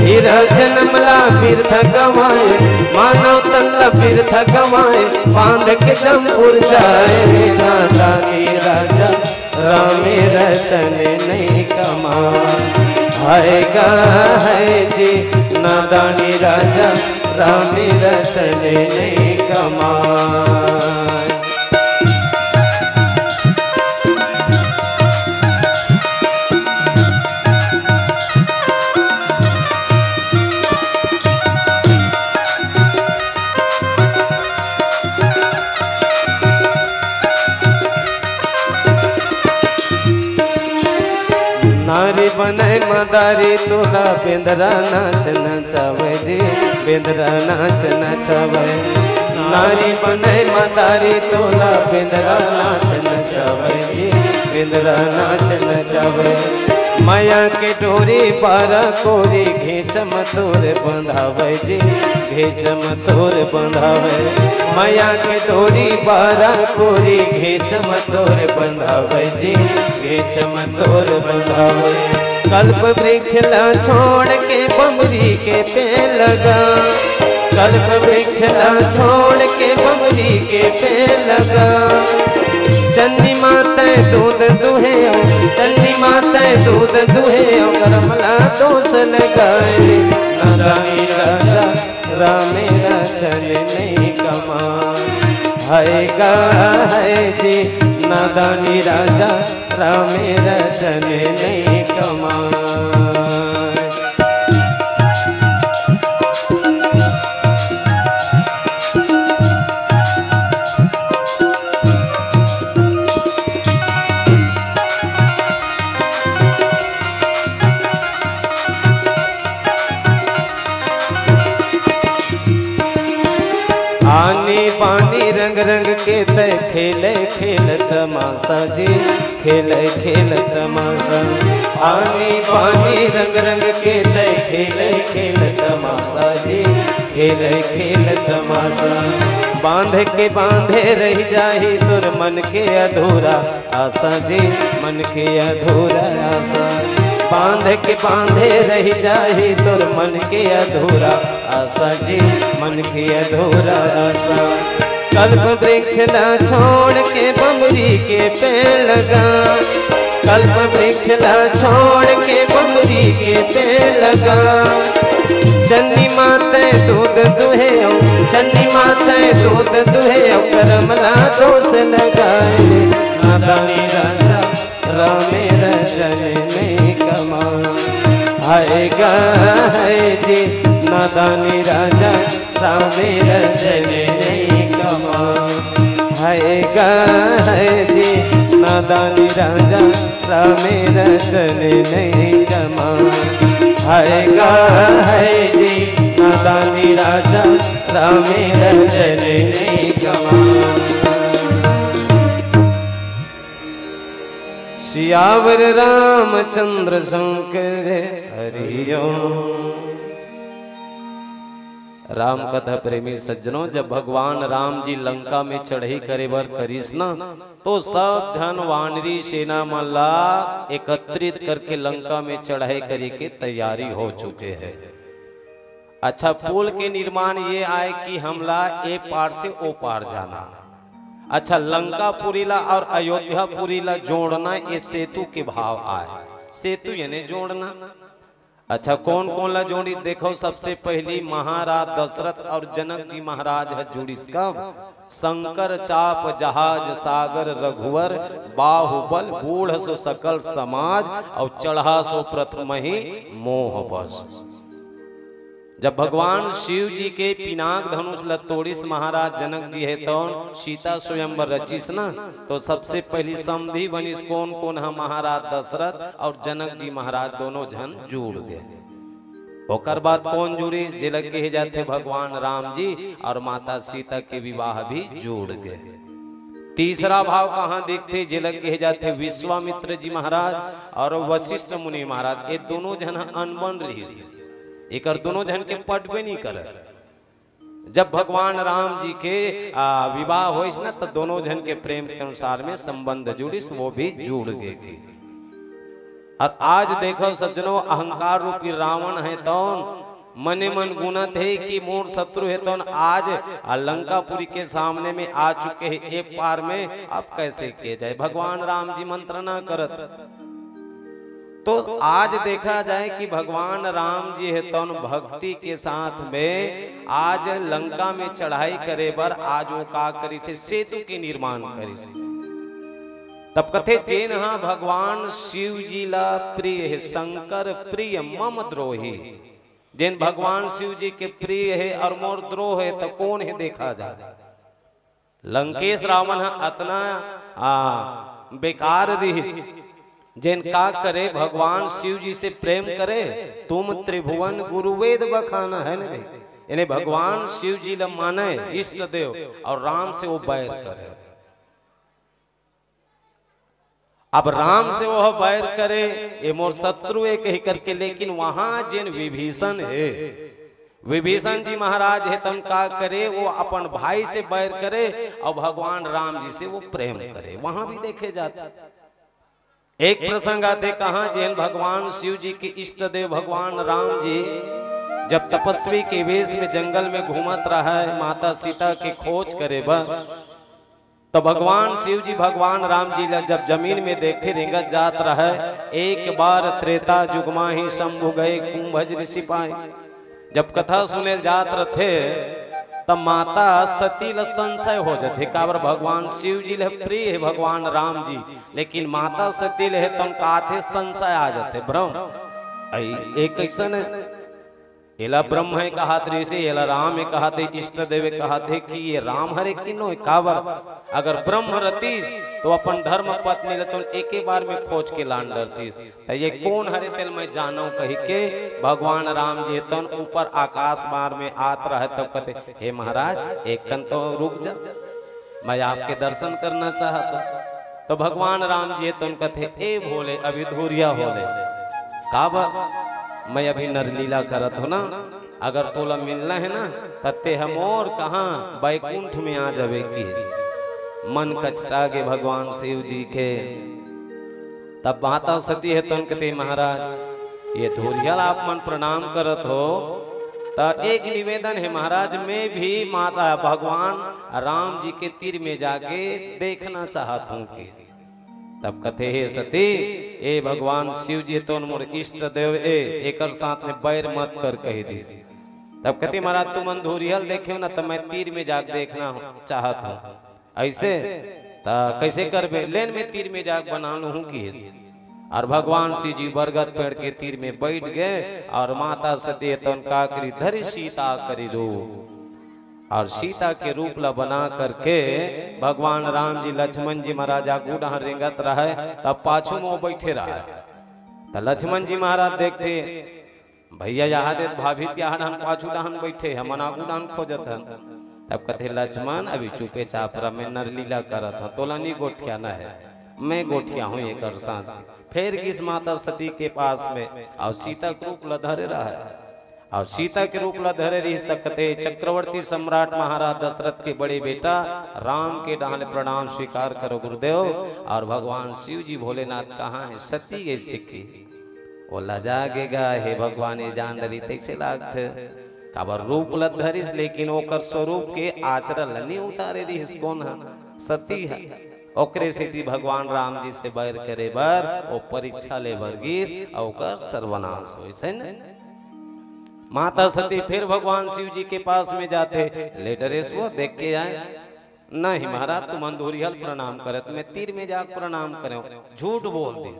हीरा जन्मला बिरथ गवाए मानव तनला बिरथ गवाए। बांध के जमपुर जाए नादानी राजा रामे रतन नहीं कमा। आएगा है जी नादानी राजा रामे रतन नहीं कमा। नारी बने मदारी तोला बेंदरा नाच नचावे जी बेंदरा नाच नचावे। नारी बने मदारी तोला बेंदरा नाच नचावे जी बेंदरा नाच नचावे। माया के डोरी बारा कोरी घेचम तोर बंधावे जी घेचम तोर बंधावे माया के डोरी बारा कोरी घेचम तोर बंधावे जी घेचम तोर बंधावे कल्प वृक्ष ला छोड़ के बमरी के पे लगा कल्प वृक्ष ला छोड़ के बमरी के पे लगा चंदी माता दूध दुहे चंदी माता दूध दुहे करमला दोष लगाए नादानी राजा रामे रतन नहीं कमा है गा है जी नादानी राजा रामे रतन नहीं कमा पानी रंग रंग के तय खेले खेल तमाशा जी खेले खेल तमाशा पानी पानी रंग रंग के तय खेले खेल तमाशा जी खेले खेल तमाशा बांधे रह जाही तुर मन के अधूरा आशा जी मन के अधूरा आशा बांधे रह जाही तुर मन के अधूरा आशा जी मन के अधूरा आशा कल्प वृक्ष ला छोड़ के बमरी के पेड़ लगा कल्प वृक्ष ला छोड़ के बमरी के पेड़ लगा चंदी माता दूध दुहे चंदी माता दूध दुहे करमला दोष लगाए नादानी राजा रामे रतन में कमा आएगा है जी नादानी राजा रामे रतन नहीं कमा आएगा है जी नादानी राजा रामे रतन नहीं कमा आएगा है जी नादानी राजा रामे रतन नहीं कमा सियावर रामचंद्र शंकर हरिओम। राम कथा प्रेमी सज्जनों, जब भगवान राम जी लंका में चढ़ाई करे बर करिस ना, तो सब जन वानरी सेना मल्ला एकत्रित करके लंका में चढ़ाई करे के तैयारी हो चुके हैं। अच्छा, पुल के निर्माण ये आए कि हमला ए पार से ओ पार जाना। अच्छा, लंकापुरीला और अयोध्यापुरीला जोड़ना ये सेतु के भाव आए। सेतु यानी जोड़ना। अच्छा, कौन कौन ला जोड़ी देखो। सबसे पहली महाराज दशरथ और जनक जी महाराज है जुड़ी। कब? शंकर चाप जहाज सागर रघुवर बाहुबल बूढ़ सो सकल समाज और चढ़ा सो प्रथम ही मोह बस। जब भगवान शिव जी के पिनाक धनुष लतोड़िस महाराज जनक जी है तो सीता स्वयंवर रचिस ना, तो सबसे पहली समधि बनिस कौन कौन है? महाराज दशरथ और जनक जी महाराज दोनों जन जुड़ गए। ओकर बाद कौन जुड़ी? जिलक के जाते भगवान राम जी और माता सीता के विवाह भी जुड़ गए। तीसरा भाव कहाँ दिखते? जिलक के जाते विश्वामित्र जी महाराज और वशिष्ठ मुनि महाराज। ये दोनों जन अनबन रही, एक दोनों जन के पटबे नहीं करे। जब भगवान राम जी के विवाह होइस ना, तो दोनों जन के प्रेम के अनुसार में संबंध जुड़िस, वो भी जुड़ गए। और आज देखो सज्जनों, अहंकार रूपी रावण है तो मने मन गुणत है कि मोर शत्रु है तो आज लंकापुरी के सामने में आ चुके हैं। एक पार में अब कैसे किए जाए? भगवान राम जी मंत्रणा करत। तो आज देखा जाए कि भगवान राम जी है तो भक्ति के साथ में आज लंका में चढ़ाई करे बर आज वो का करी से सेतु के निर्माण करी से। तब कथे जेन हा भगवान शिव जी ला प्रिय है, शंकर प्रिय मम द्रोही। जेन भगवान शिव जी के प्रिय है और मोर द्रोह है तो कौन है? देखा जाए लंकेश रावण अतना बेकार रही। जिन का करे भगवान शिव जी से प्रेम करे, तुम त्रिभुवन गुरु वेद बखाना है ना। यानी भगवान शिव जी ल माने इष्ट देव और राम से वो बैर करे। अब राम से वह बैर करे ये मोर शत्रु है कही करके, लेकिन वहां जिन विभीषण है, विभीषण जी महाराज है तन का करे, वो अपन भाई से बैर करे और भगवान राम जी से वो प्रेम करे, वहां भी देखे जाते। एक प्रसंग आते कहा जैन भगवान शिव जी के इष्ट देव भगवान राम जी जब तपस्वी के वेश में जंगल में घूमत रहा है, माता सीता के खोज करे बा, तो भगवान शिव जी भगवान राम जी जब जमीन में देखे रेंगत जात रहा है, एक बार त्रेता जुगमा ही शंभु गए कुंभज ऋषि पाए। जब कथा सुने जात रहे तब माता सती ल संशय हो जाते, काबर भगवान शिव जी ले प्रिय है भगवान राम जी, लेकिन माता सती ले तो उनका आते संशय आ जाते। ब्रह्म एक कैसन है, एला ब्रह्म है कहा ऋषि, एला राम है कहा थे, इष्ट देव कहा थे कि ये राम हरे किनो काबर, अगर ब्रह्म रती तो अपन धर्म पत्नी ले तो एक ही बार में खोज के लान डरती, तो ये कौन हरे तेल मैं जानो कही के भगवान राम जी तन ऊपर आकाश मार में आत रहे, तब कहते हे महाराज एक कन तो रुक जा, मैं आपके दर्शन करना चाहता। तो भगवान राम जी तन कहते ए भोले अभी धूरिया होले काबर, मैं अभी नरलीला करत हो ना, अगर तोला मिलना है ना तत्ते हम और कहा बैकुंठ में आ जावे की। मन कचटा के भगवान शिव जी के तब माता सती है तन कहते महाराज ये धूरियल आप मन प्रणाम करत हो, तो एक निवेदन है महाराज, मैं भी माता भगवान राम जी के तीर में जाके देखना चाहता हूँ कि। तब कथे हे सती ए भगवान शिव जी तो मोर इष्ट देव एक साथ में बैर मत कर कही दी। तब कहते महाराज तुम अंधूरियल देखे ना, तो मैं तीर में जाके देखना चाहता हूँ, ऐसे कैसे कर लेन में तीर में जाके बना लू की। और भगवान शिव जी बरगद पेड़ के तीर में बैठ गए और माता सती तो का करी धरी सीता करी रो, और सीता के रूप ला बना करके भगवान राम जी लक्ष्मण जी महाराजा गुड़ा रेंगत रहे, तब पाछू में बैठे रहा। तो लक्ष्मण जी महाराज देखते भैया यहाँ दे भाभी यहाँ पाछू डहन बैठे है, मना गुड़ान खोजत है। तब कहते लक्ष्मण अभी चुपे चापरा में नरलीला करत हूँ, तोला नहीं गोठिया न है, मैं गोठिया हूँ एक साथ। फिर किस माता सती के पास में और सीता के रूप ला धरे रहा, और सीता के रूप ला धरे रही। तकते चक्रवर्ती सम्राट महाराज दशरथ के बड़े बेटा राम के डाले प्रणाम स्वीकार करो गुरुदेव। और भगवान शिव जी भोलेनाथ कहाँ है, सती कैसे की वो लजागेगा हे भगवान ये जान रही तैसे लागते काबर रूप ला धरिस, लेकिन ओकर स्वरूप के आचरण नहीं उतारे रही। कौन है, सती है। ओकरे से भगवान राम जी से बैर करे बर ओ परीक्षा ले बरगिस और सर्वनाश हो। माता सती फिर भगवान शिव जी के पास में जाते, लेटरेस वो देख के आए, नहीं महाराज तुम अंधूरियल प्रणाम करत, मैं तीर में जाकर प्रणाम करे, झूठ बोल दी।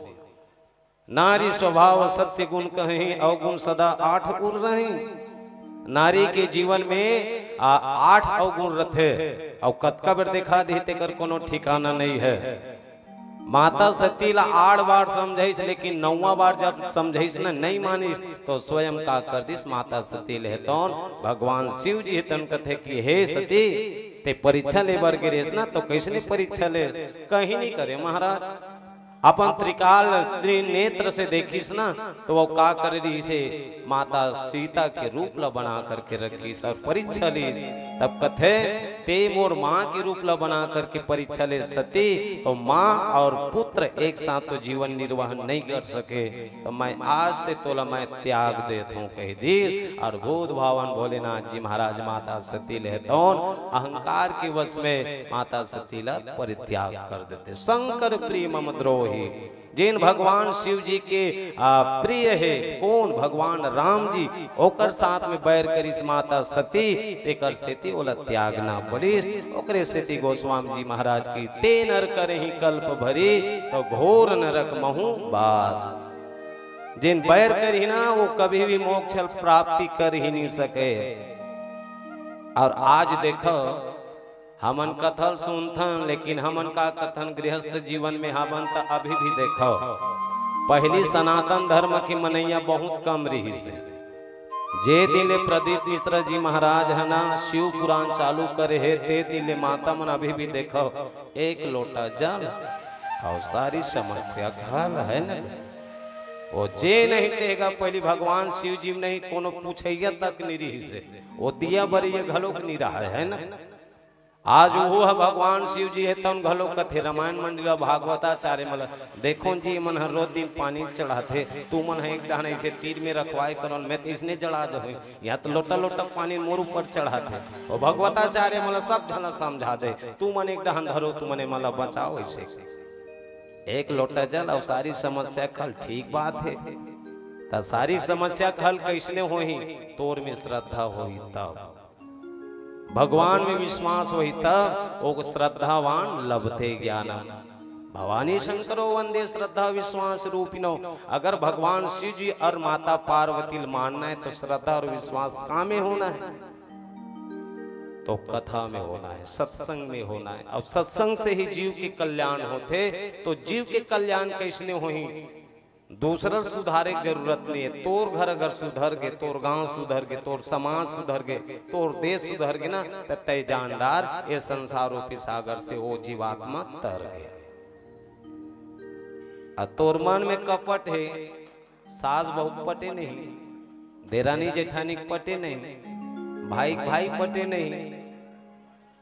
नारी स्वभाव सत्य गुण कहीं अवगुण सदा 8 उर रही। नारी के जीवन में 8 अवगुण रथे और कतका बेर दिखा दी तेकर कोनो ठिकाना नहीं है। माता सती ला 8 बार समझाइस, लेकिन 9वां बार जब समझाइस न नहीं मानिस तो स्वयं का कर दिस माता सती ले तौन भगवान शिव जी तन कथे कि हे सती ते परीक्षा ले बर गिरेस ना, तो कैसे परीक्षा ले, कहीं नहीं करे महाराज। अपन त्रिकाल त्रिनेत्र से देखिस ना तो वो का कर रही से माता सीता के रूप ला बना करके रखी और परीक्षा ली। तब कथे ते मोर माँ के रूप ला बना करके परीक्षा ले सती, तो माँ और पुत्र एक साथ तो जीवन निर्वाह नहीं कर सके, तो मैं आज से तोला मैं त्याग देता हूँ कह दी। और भूत भावन भोलेनाथ जी महाराज माता सती लेतौन अहंकार के वश में माता सती ला परित्याग कर देते। शंकर प्रिय मम द्रोही, जिन भगवान शिव जी के प्रिय है कौन, भगवान राम जी, ओकर साथ में बैर करिस माता सती, तेकर सेती ओला त्यागना पड़िस। ओकरे सेती गोस्वामी जी महाराज की ते नर करहि कल्प भरी, तो घोर नरक महु बास। जिन बैर करी ना वो कभी भी मोक्ष प्राप्ति कर ही नहीं सके। और आज देखो हमन कथन सुनथन, लेकिन हमन का कथन गृहस्थ जीवन में हमन तो अभी भी देखो पहली सनातन धर्म की मनैया बहुत कम रही से। जे दिले प्रदीप मिश्र जी महाराज है ना शिव पुराण चालू करे है, ते दिले माता मन अभी भी देखो 1 लोटा जल और सारी समस्या हल है न। वो जे नहीं देगा पहली भगवान शिव जी नहीं कोनो पूछैया तक निरी से वो दिया बरी घलोक नहीं रहा है न। आज वो है भगवान शिव जी है तन घलो कथे रामायण मंडल भागवताचार्य मल देखो जी मन हर रोज दिन पानी चढ़ाते तू मन है एक डहन ऐसे तीर में रखवाए करन मैं तो इसने चढ़ा जाऊँ यहाँ तो लोटा लोटा पानी मोर ऊपर चढ़ाते वो भगवताचार्य मल सब झन समझा दे तू मन एक डहन धरो तू मने मला बचाओ ऐसे एक लोटा जल और सारी समस्या कल ठीक बात है तो सारी समस्या कल कैसने हो ही तोर में श्रद्धा हो तब भगवान में विश्वास होई तब वो श्रद्धावान लभते ज्ञान। भवानी शंकरो वंदे श्रद्धा विश्वास रूपिनो। अगर भगवान शिव जी और माता पार्वती मानना है तो श्रद्धा और विश्वास कहाँ में होना है? तो कथा में होना है, सत्संग में होना है। अब सत्संग से ही जीव के कल्याण होते तो जीव के कल्याण कैसने होही? दूसरा सुधारे की जरूरत नहीं है। तोर घर अगर सुधर गए, तोर गांव सुधर गए, तोर समाज सुधर गए, तोर देश सुधर गए ना तो तय जानदार ये संसार रूपी सागर से वो जीवात्मा तर गया। तोर मन में कपट है, सास बहु पटे नहीं, देरानी जेठानी पटे नहीं, भाई भाई पटे नहीं,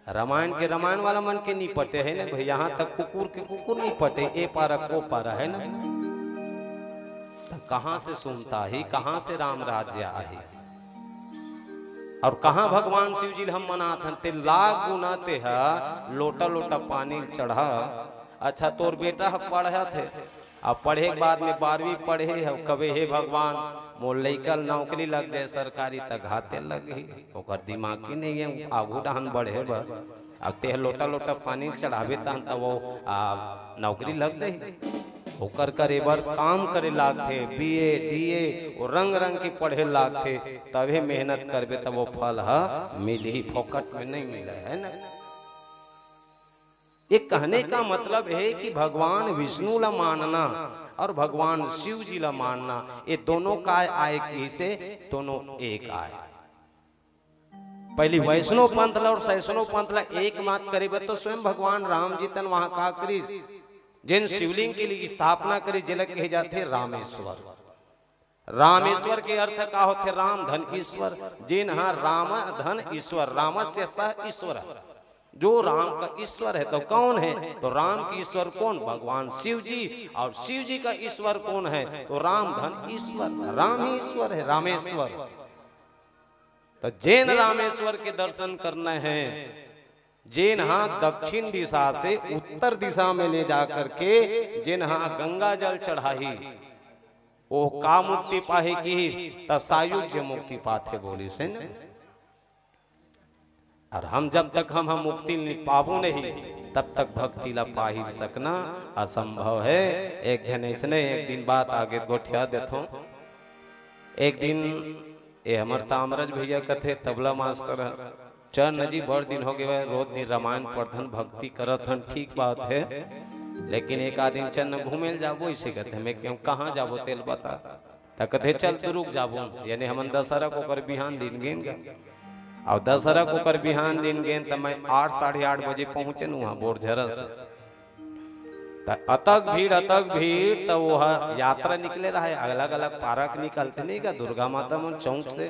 रामायण के रामायण वाला मन के नहीं पटे है ना भाई। यहाँ तक कुकुर के कुकुर नहीं पटे, ए पारा को पारा है ना। कहां से सुनता ही, कहां से राम राज्य आही और कहां भगवान शिव जी हम मनाथन ते लाख गुना ते है लोटा लोटा पानी चढ़ा। अच्छा तोर बेटा पढ़ा थे अब पढ़े के बाद में 12वीं पढ़े है कबे हे भगवान मोर लइका नौकरी लग जाए सरकारी तक घाते लगी ओकर दिमाग की नहीं है आगू डहन बढ़े बर। अब ते लोटा लोटा पानी चढ़ावे तहन तब वो नौकरी लग जाए ओकर करे बर काम करे लागते बीए डीए और रंग रंग की पढ़े लागते तभी मेहनत करबे तब वो फल है मिली, फोकट में नहीं मिले है ना। ये कहने का मतलब है कि भगवान विष्णु ला मानना और भगवान शिव जी ला मानना ये दोनों का आए की से दोनों एक आए। पहली वैष्णव पंथ ला और सैष्णव पंथ ला एक मात करेबे तो स्वयं भगवान राम जी तन वहां का करी जिन शिवलिंग के लिए स्थापना करी जिला कहे जाते रामेश्वर। रामेश्वर के अर्थ का होते राम धन ईश्वर। जिन हाँ राम धन ईश्वर, रामस्य सह ईश्वर, जो राम का ईश्वर है तो कौन है? तो राम की ईश्वर कौन? भगवान शिव जी। और शिव जी का ईश्वर कौन है? तो राम धन ईश्वर, राम ही ईश्वर है, रामेश्वर। तो जैन रामेश्वर के दर्शन करना है, जिन हाँ दक्षिण दिशा से उत्तर दिशा में ले जाकर के जिन हाँ गंगा जल चढ़ाई वो का मुक्ति पाहे की तसायुज्य मुक्ति पाते बोली से न। और हम जब तक हम मुक्ति नहीं पाबू नहीं तब तक भक्ति ला पा ही सकना असंभव है। एक जन इसने एक दिन बात आगे गोठिया देतो। एक दिन ये हमार तामरज भैया कथे तबला मास्टर चरण जी बड़ दिन हो गए रोज दिन रामायण पढ़न भक्ति करत हन ठीक बात है, लेकिन एक आदमी चन्न घूमे जाबो इसे कहते मैं क्यों कहाँ जाबो तेल बता कहते चल तू रुक जाबो। यानी हम दशहरा को कर बिहान दिन गेन गए और दशहरा को कर बिहान दिन गेन तो मैं 8 साढ़े 8 बजे पहुंचे न वहाँ बोरझरा से। अतक भीड़ तो वो यात्रा निकले रहा है, अलग अलग पार्क निकलते नहीं का दुर्गा माता मन चौक से।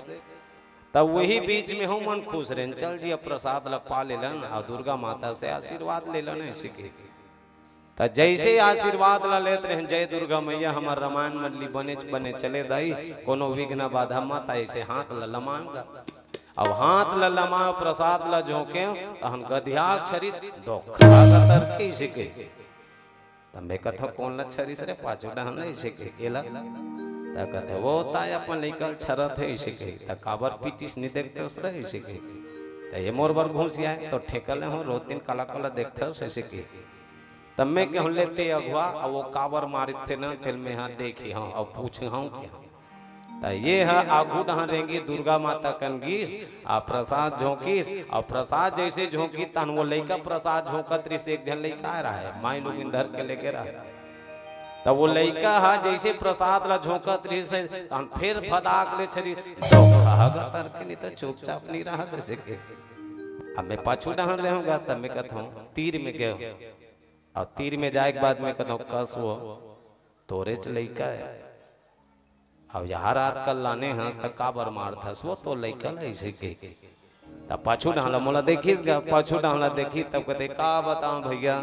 तब वही बीच में हम मन खुश रहे चल जी अब प्रसाद लपा लेलन और दुर्गा माता से आशीर्वाद ले लन ऐसे के। तो जैसे आशीर्वाद ला लेते रहे जय दुर्गा मैया हमार रामायण मंडली बने चले दाई कोनो विघ्न बाधा मत ऐसे हाथ ला लमाऊंगा। अब हाथ ला लमाओ प्रसाद ला झोंके हम गधियाक्षरी धोखा तरके सिके तंबे कथा कौन ला छरिस रे पाछो डहन नहीं सिके केला ता कहते वो ताय अपन निकल छरत है इसे के ता काबर पीटिस नहीं देखते उस रहे इसे के ता ये मोर बर घुसिया है तो ठेकले हो रोज दिन काला काला देखते हो इसे के तब मैं कहूं लेते अगवा और वो काबर मारे थे ना तिल में हाथ देखी हाँ और पूछे हाँ क्या ता ये है आगू डहां रहेंगी दुर्गा माता कनगीस आ प्रसाद झोंकीस और प्रसाद जैसे झोंकी तन वो लइका प्रसाद झोंकत रही से एक जन लइका आ रहा है माई लोग इंधर के लेके रहा तब वो लइका हा जैसे प्रसाद ला झोंकत रही से फिर फदाक ले छरी तर के नहीं तो चुपचाप नहीं रहा से के अब मैं पाछू डहां रहूंगा तब मैं कहता हूं तीर में गयो और तीर में जाए के बाद में कहता कस वो तोरे च लइका है। अब यहाँ रात कल लाने हैं तक का बर मार था वो तो लइका ऐसे के तब पाछू डाला मोला देखिस गा पाछू डाला देखी तब कहते का बताऊं भैया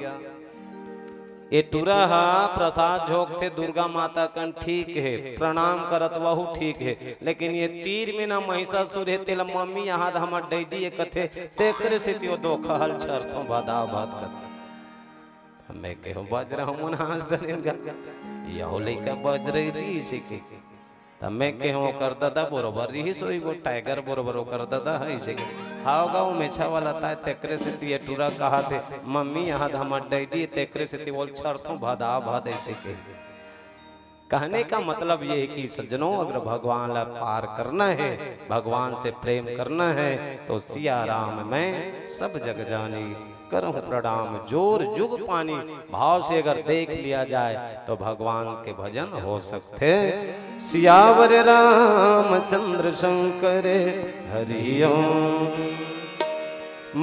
ये टूरा हा प्रसाद झोंक थे दुर्गा माता कन ठीक है प्रणाम करत वहु ठीक है, लेकिन ये तीर में ना महिषासुर है तेल मम्मी यहाँ हमर डैडी ये कथे तेकरे से त्यो दो खहल छरथों बादा बात कर मैं कहो बज रहा हूं हंस डरेगा यहो लइका बज रही जी से के तब मैं कहो कर दादा बरोबर रही सोई वो टाइगर बरोबर कर दादा है इसे हाव गाँव मेछा वाला था तेकरे से ये टूरा कहा थे मम्मी यहाँ हमर डैडी तेकरे से बोल छरथों भादा भाद ऐसे के। कहने का मतलब ये है कि सज्जनों अगर भगवान ला पार करना है भगवान से प्रेम करना है तो सिया राम मैं सब जग जानी करूं प्रणाम जोर जुग पानी भाव से अगर देख लिया जाए तो भगवान के भजन हो सकते। सियावर रामचंद्र शंकर हरिओम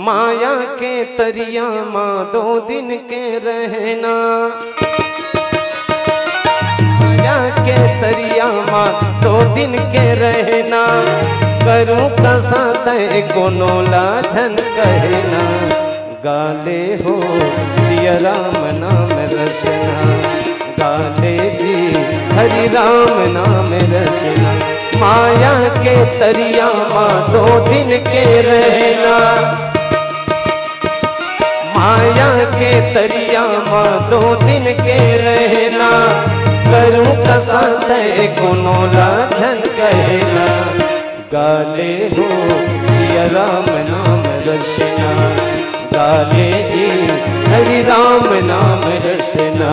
माया के तरिया माँ 2 दिन के रहना माया के तरिया माँ 2 दिन के रहना करूं कसा तय कोनो लाछन कहना गाले हो सिया राम नाम रचना गाले जी हरि राम नाम रचना माया के तरिया माँ 2 दिन के रहना माया के तरिया माँ 2 दिन के रहना करूं कसा तय कोनो लाछन कहना गाले हो सिया राम नाम रचना गाले जी हरि राम नाम रचना।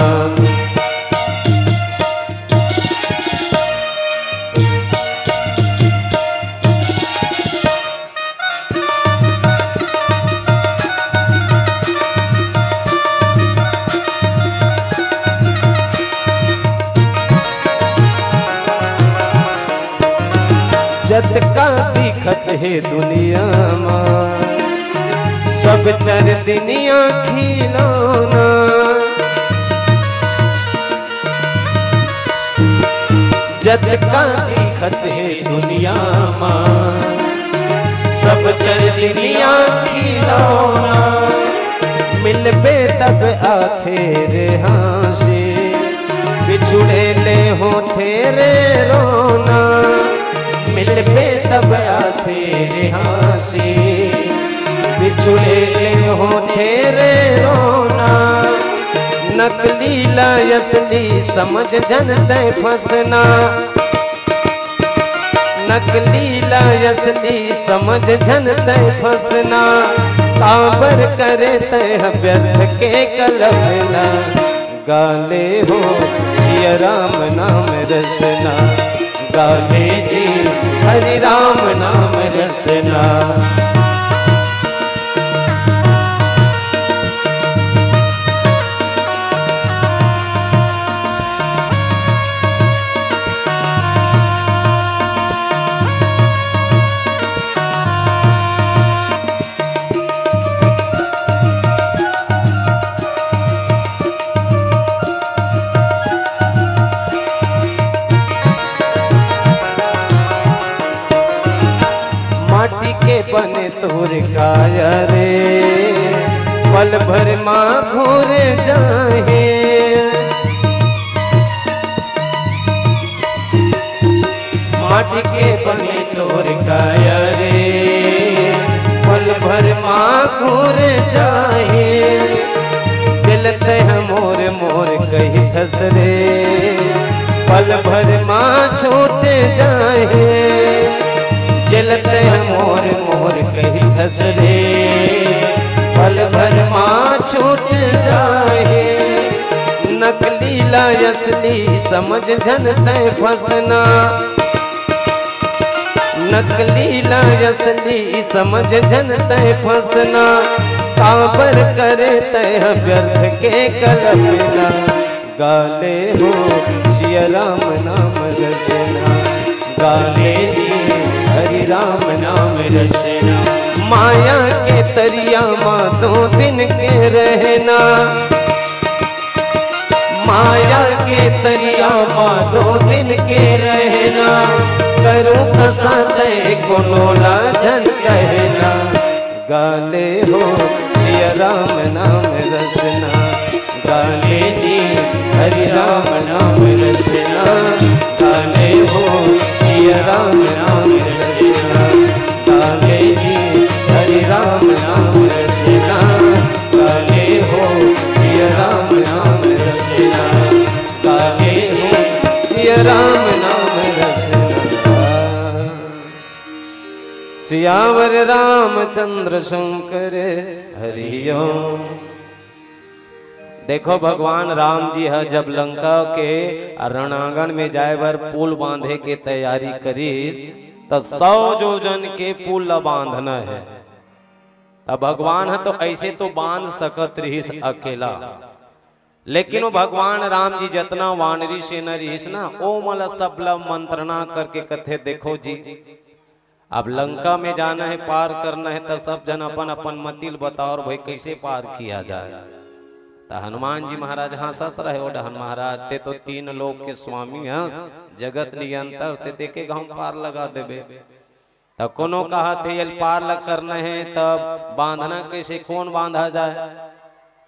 जत का दिखत है दुनिया में सब चर दुनिया खिलौना जत का दिखत है दुनिया माँ सब चर दुनिया खिलौना मिलबे तब आथे रे हासे बिछुड़े ले हो तेरे रोना मिलबे तब आथे रे हासे बिछुड़े ले हो तेरे रोना नकली लायसली समझ जनते फसना नकली लायसली समझ जनते फसना काबर करे तय व्यर्थ के कलपना गाले हो सिया राम नाम रचना गाले जी हरि राम नाम रचना। बने तोर काया रे पल भर माँ घूर जाए माटी के बने तोर काया रे पल भर माँ घूर जाए चलते हैं मोर मोर कहीं धसरे पल भर माँ छूट जाए जलते मोर मोर कहीं धसरे पल भर माँ छूट जाए नकली लायसली समझ जनते फसना नकली लायसली समझ जनते फसना काबर करे तय व्यर्थ के कलपना गाले हो सिया राम नाम रचना गाले जी हरि राम नाम रचना माया के तरिया माँ 2 दिन के रहना माया के तरिया दो दिन के रहना, करूं कसा तय कोनो लाजन कहना, गाले हो सिया राम नाम रसना, गाले जी हरि राम नाम रसना, गाले हो सिया राम नाम रसना, गाले जी हरि राम नाम रसना, गाले हो सिया राम नाम रसना, गाले हो सिया राम नाम रसना। सियावर रामचंद्र शंकर हरि ओम। देखो भगवान राम जी है जब लंका के रणांगण में जाए बर पुल बांधे के तैयारी करी तो 100 जोजन के पुल बांधना है। तब भगवान है तो ऐसे तो बांध सकत रहीस अकेला, लेकिन वो भगवान राम जी जितना वानरी सेना रहीस ना ओ मला सब मंत्रणा करके कथे देखो जी अब लंका में जाना है पार करना है तो सब जन अपन अपन मतिल बताओ भाई कैसे पार किया जाए। तो हनुमान जी महाराज हंसत रहे ओडहन महाराज ते तो 3 लोक के स्वामी हंस जगत नियंतर ते देखे गांव पार लगा देबे। तो कोनो कहा थे ये पार लग करना है तब बांधना कैसे कौन बांधा जाए।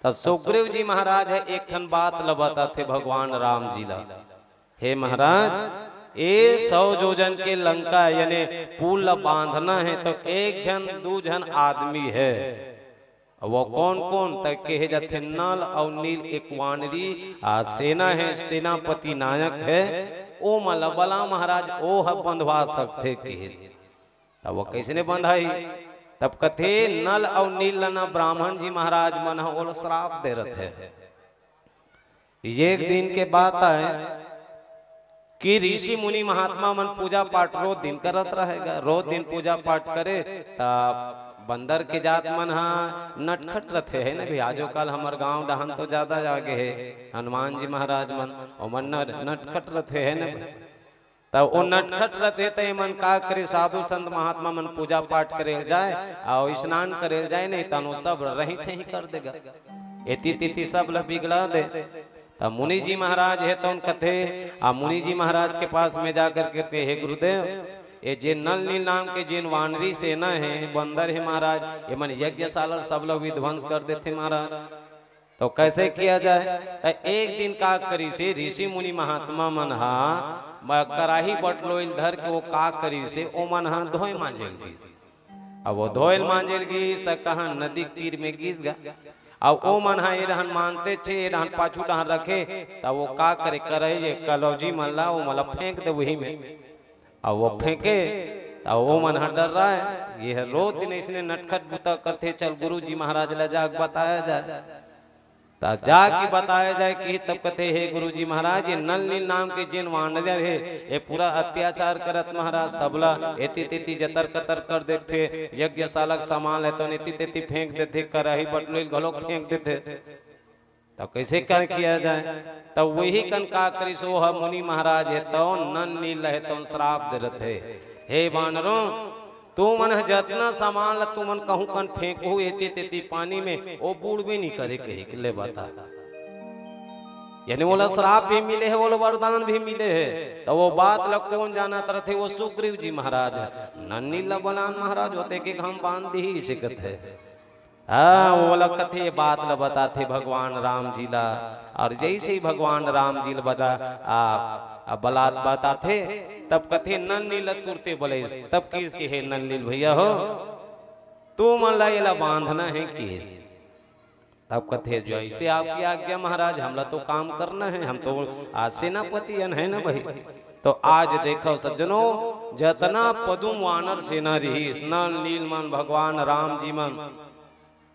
तो सुग्रीव जी महाराज है एक ठन बात लबता थे भगवान राम जी ला, हे महाराज ये 100 जोजन के लंका यानी पुल बांधना है तो 1 जन 2 जन आदमी है, वो कौन कौन तक कहे जाते नल और नील एक वानरी सेना है, सेनापति नायक है, ओ मलबला महाराज ओ है बंधवा सकते के। तब वो कैसे ने बंधाई तब कथे नल और नील ना ब्राह्मण जी महाराज मन और श्राप दे रहे थे। ये एक दिन के बात है कि ऋषि मुनि महात्मा मन पूजा पाठ रोज दिन करत रहेगा, रोज दिन पूजा पाठ करे तब बंदर के जात मन हा नटखट रथे है ना भी आजो काल हमार गांव डहन तो ज्यादा आगे है हनुमान जी महाराज मन और मन नटखट रथे है ना। तब वो नटखट रथे ते मन का करे साधु संत महात्मा मन पूजा पाठ करे जाए और स्नान करे जाए नहीं तनो सब रही छही कर देगा एति तिथि सब ल बिगड़ा दे। तब मुनि जी महाराज है तो उन कथे मुनि जी महाराज के पास में जाकर कहते हे गुरुदेव ये जे नल नील नाम के जिन वानरी सेना है बंदर है महाराज ये मन यज्ञशाला सब लोग विध्वंस कर देते महाराज, तो कैसे किया जाए। तो एक दिन का करी से ऋषि मुनि महात्मा मन हा कराही बटलो धर के वो का करी से ओ मन हा धोए मांझेल गीस। अब वो धोए मांझेल गीस तो कहा नदी तीर में गीस गा अब ओ मन हा ये रहन मानते छे ये रहन पाछू डहन रखे तब वो का करे करे जे कलौजी मल्ला वो मला फेंक दे वही में। अब वो फेंके तो वो मन डर रहा है ये है रोज दिन इसने नटखट बुता करते चल गुरु जी महाराज ला जाग बताया जाए। तब जाके बताया जाए कि तब कहते हे गुरु जी महाराज ये नल नील नाम के जिन वानर है ये पूरा अत्याचार करत महाराज सबला एति तेति जतर कतर कर देते यज्ञशाला सामान है तो एति तेति फेंक देते कराही बटलोल घलोक फेंक देते। तो कैसे कर किया जाए। तो वही कन का करी सो मुनि महाराज है तो नन नील है तो श्राप दे रहे हे वानरों तू मन जतना सामान तू मन कहूं कन फेंको एती तेती पानी में वो बूढ़ भी नहीं करे कही के ले बता यानी बोला श्राप भी मिले है बोला वरदान भी मिले है। तो वो बात लग कौन जाना थे वो सुग्रीव जी महाराज है नन्नी लबनान महाराज होते कि हम बांध दी ही शिकत है। वो बोला कथे बात ल बताते भगवान राम जी ला और जैसे ही भगवान राम जी बता बलात बताते तब कथे नन नील तुरते बोले तब किस के है नन नील भैया हो तू मन ला बांधना है किस। तब कथे जैसे आपकी आज्ञा महाराज हमला तो काम करना है हम तो सेनापति है ना भाई। तो आज देखो सज्जनों जतना पदुम वानर सेना रही नल नील मन भगवान राम जी मन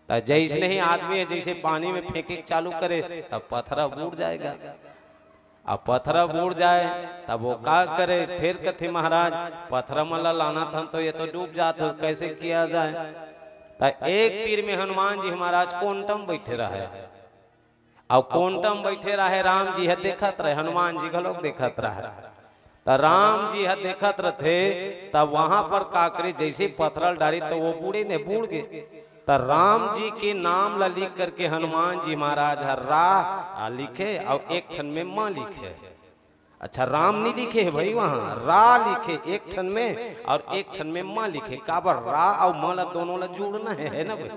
जैसे ही आदमी है जैसे पानी में फेंके चालू करे तब पत्थर बूढ़ जाएगा। अब पत्थर बूढ़ जाए तब वो का करे फिर कथे महाराज पत्थर मला लाना था तो ये तो डूब जाता कैसे किया जाए। तो एक तीर में हनुमान जी महाराज कोंटम बैठे रहे अब कोंटम बैठे रहे राम जी है देखत रहे हनुमान जी घलोक देखत रहे। तो राम जी है देखत रहे तब वहां पर का करे जैसे पत्थर डाली तो वो बूढ़े ने बूढ़ गए। तो राम जी के नाम ला लिख करके हनुमान जी महाराज रा लिखे और एक ठन में माँ लिखे। अच्छा राम नहीं लिखे है भाई, वहां रा लिखे एक ठन में और एक ठन में माँ लिखे। काबर रा और माँ ला दोनों ला जोड़ना है ना भाई।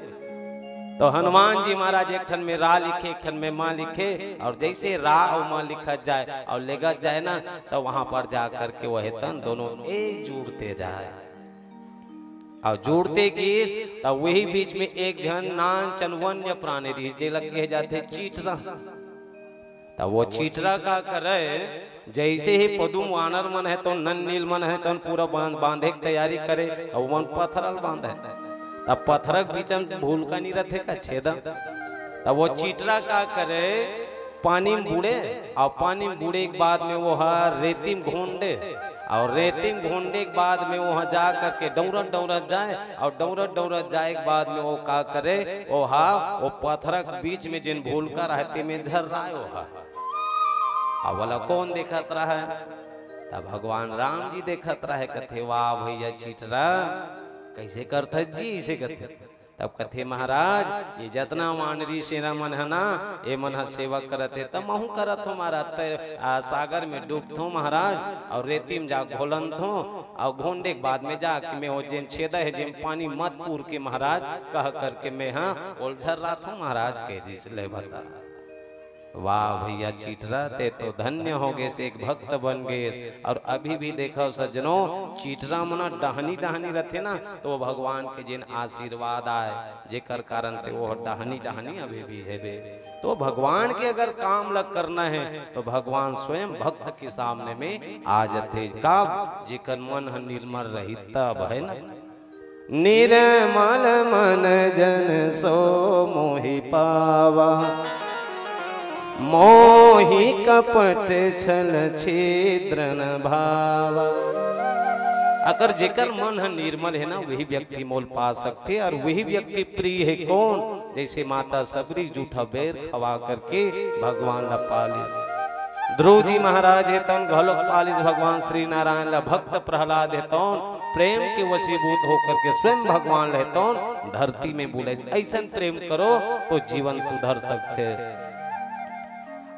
तो हनुमान जी महाराज एक ठन में रा लिखे एक ठन में माँ लिखे, और जैसे रा और माँ लिखा जाए और लेगा जाए ना तो वहां पर जा करके वह तन दोनों एक जुड़ते जाए और जुड़ते किस तब वही बीच में एक जन नान चनवन्य प्राणी रही जे लगे जाते चीटरा। तब वो चीटरा का करे जैसे ही पदुम वानर मन है तो नन नील मन है तो पूरा बांधे की तैयारी करे और वन पत्थरल बांधे। तब पत्थरक बीच में भूल का नहीं रखे का छेदा। तब वो चीटरा का करे पानी में बूढ़े और पानी में बूढ़े के बाद में वो रेती में घोंडे और रेती में घोंडे के बाद में वहां जा करके डौरत डौरत जाए और डौरत डौरत जाए के बाद में वो का करे वो वो पत्थरक बीच में जिन भूल का रहते में झर रहा है वो अब वाला कौन देखत रहा है? तब भगवान राम जी देखत रहे कथे वाह भैया चीटरा कैसे करते जी इसे कथे। तब कथे महाराज ये जितना मानरी सेना मन है ना ये मन सेवा करते तब महू करत हो महाराज सागर में डूबतो महाराज और रेती में जा घोलन थो और घोंडे के बाद में जाके मैं वो जिन छेदा है जिन पानी मत पूर के महाराज कह करके मैं उलझर रहा था महाराज कह दी ले बता। वाह भैया चीटरा ते तो धन्य हो गए से एक भक्त बन गए। और अभी भी देखो सज्जनों चीटरा मना डहनी डहनी रहते ना तो भगवान के जिन आशीर्वाद आए जेकर कारण से वो डहनी डहनी अभी भी है बे। तो भगवान के अगर काम लग करना है तो भगवान स्वयं भक्त के सामने में आ जाते कब जेकर मन निर्मल रही तब है ना। निर्मल मन जन सो मोहि पावा मोहि कपट छल छिद्र न भावा। अगर जेकर मन है निर्मल है ना वही व्यक्ति मोल पा सकते और वही व्यक्ति प्रिय है कौन? जैसे माता सबरी जूठा बेर खवा करके भगवान ला पालिस। ध्रुव जी महाराज है तन घलोक पालिस भगवान श्री नारायण ला। भक्त प्रहलाद है तौन प्रेम के वशीभूत होकर के स्वयं भगवान रहतौन धरती में बोले ऐसा प्रेम करो तो जीवन सुधर सकते।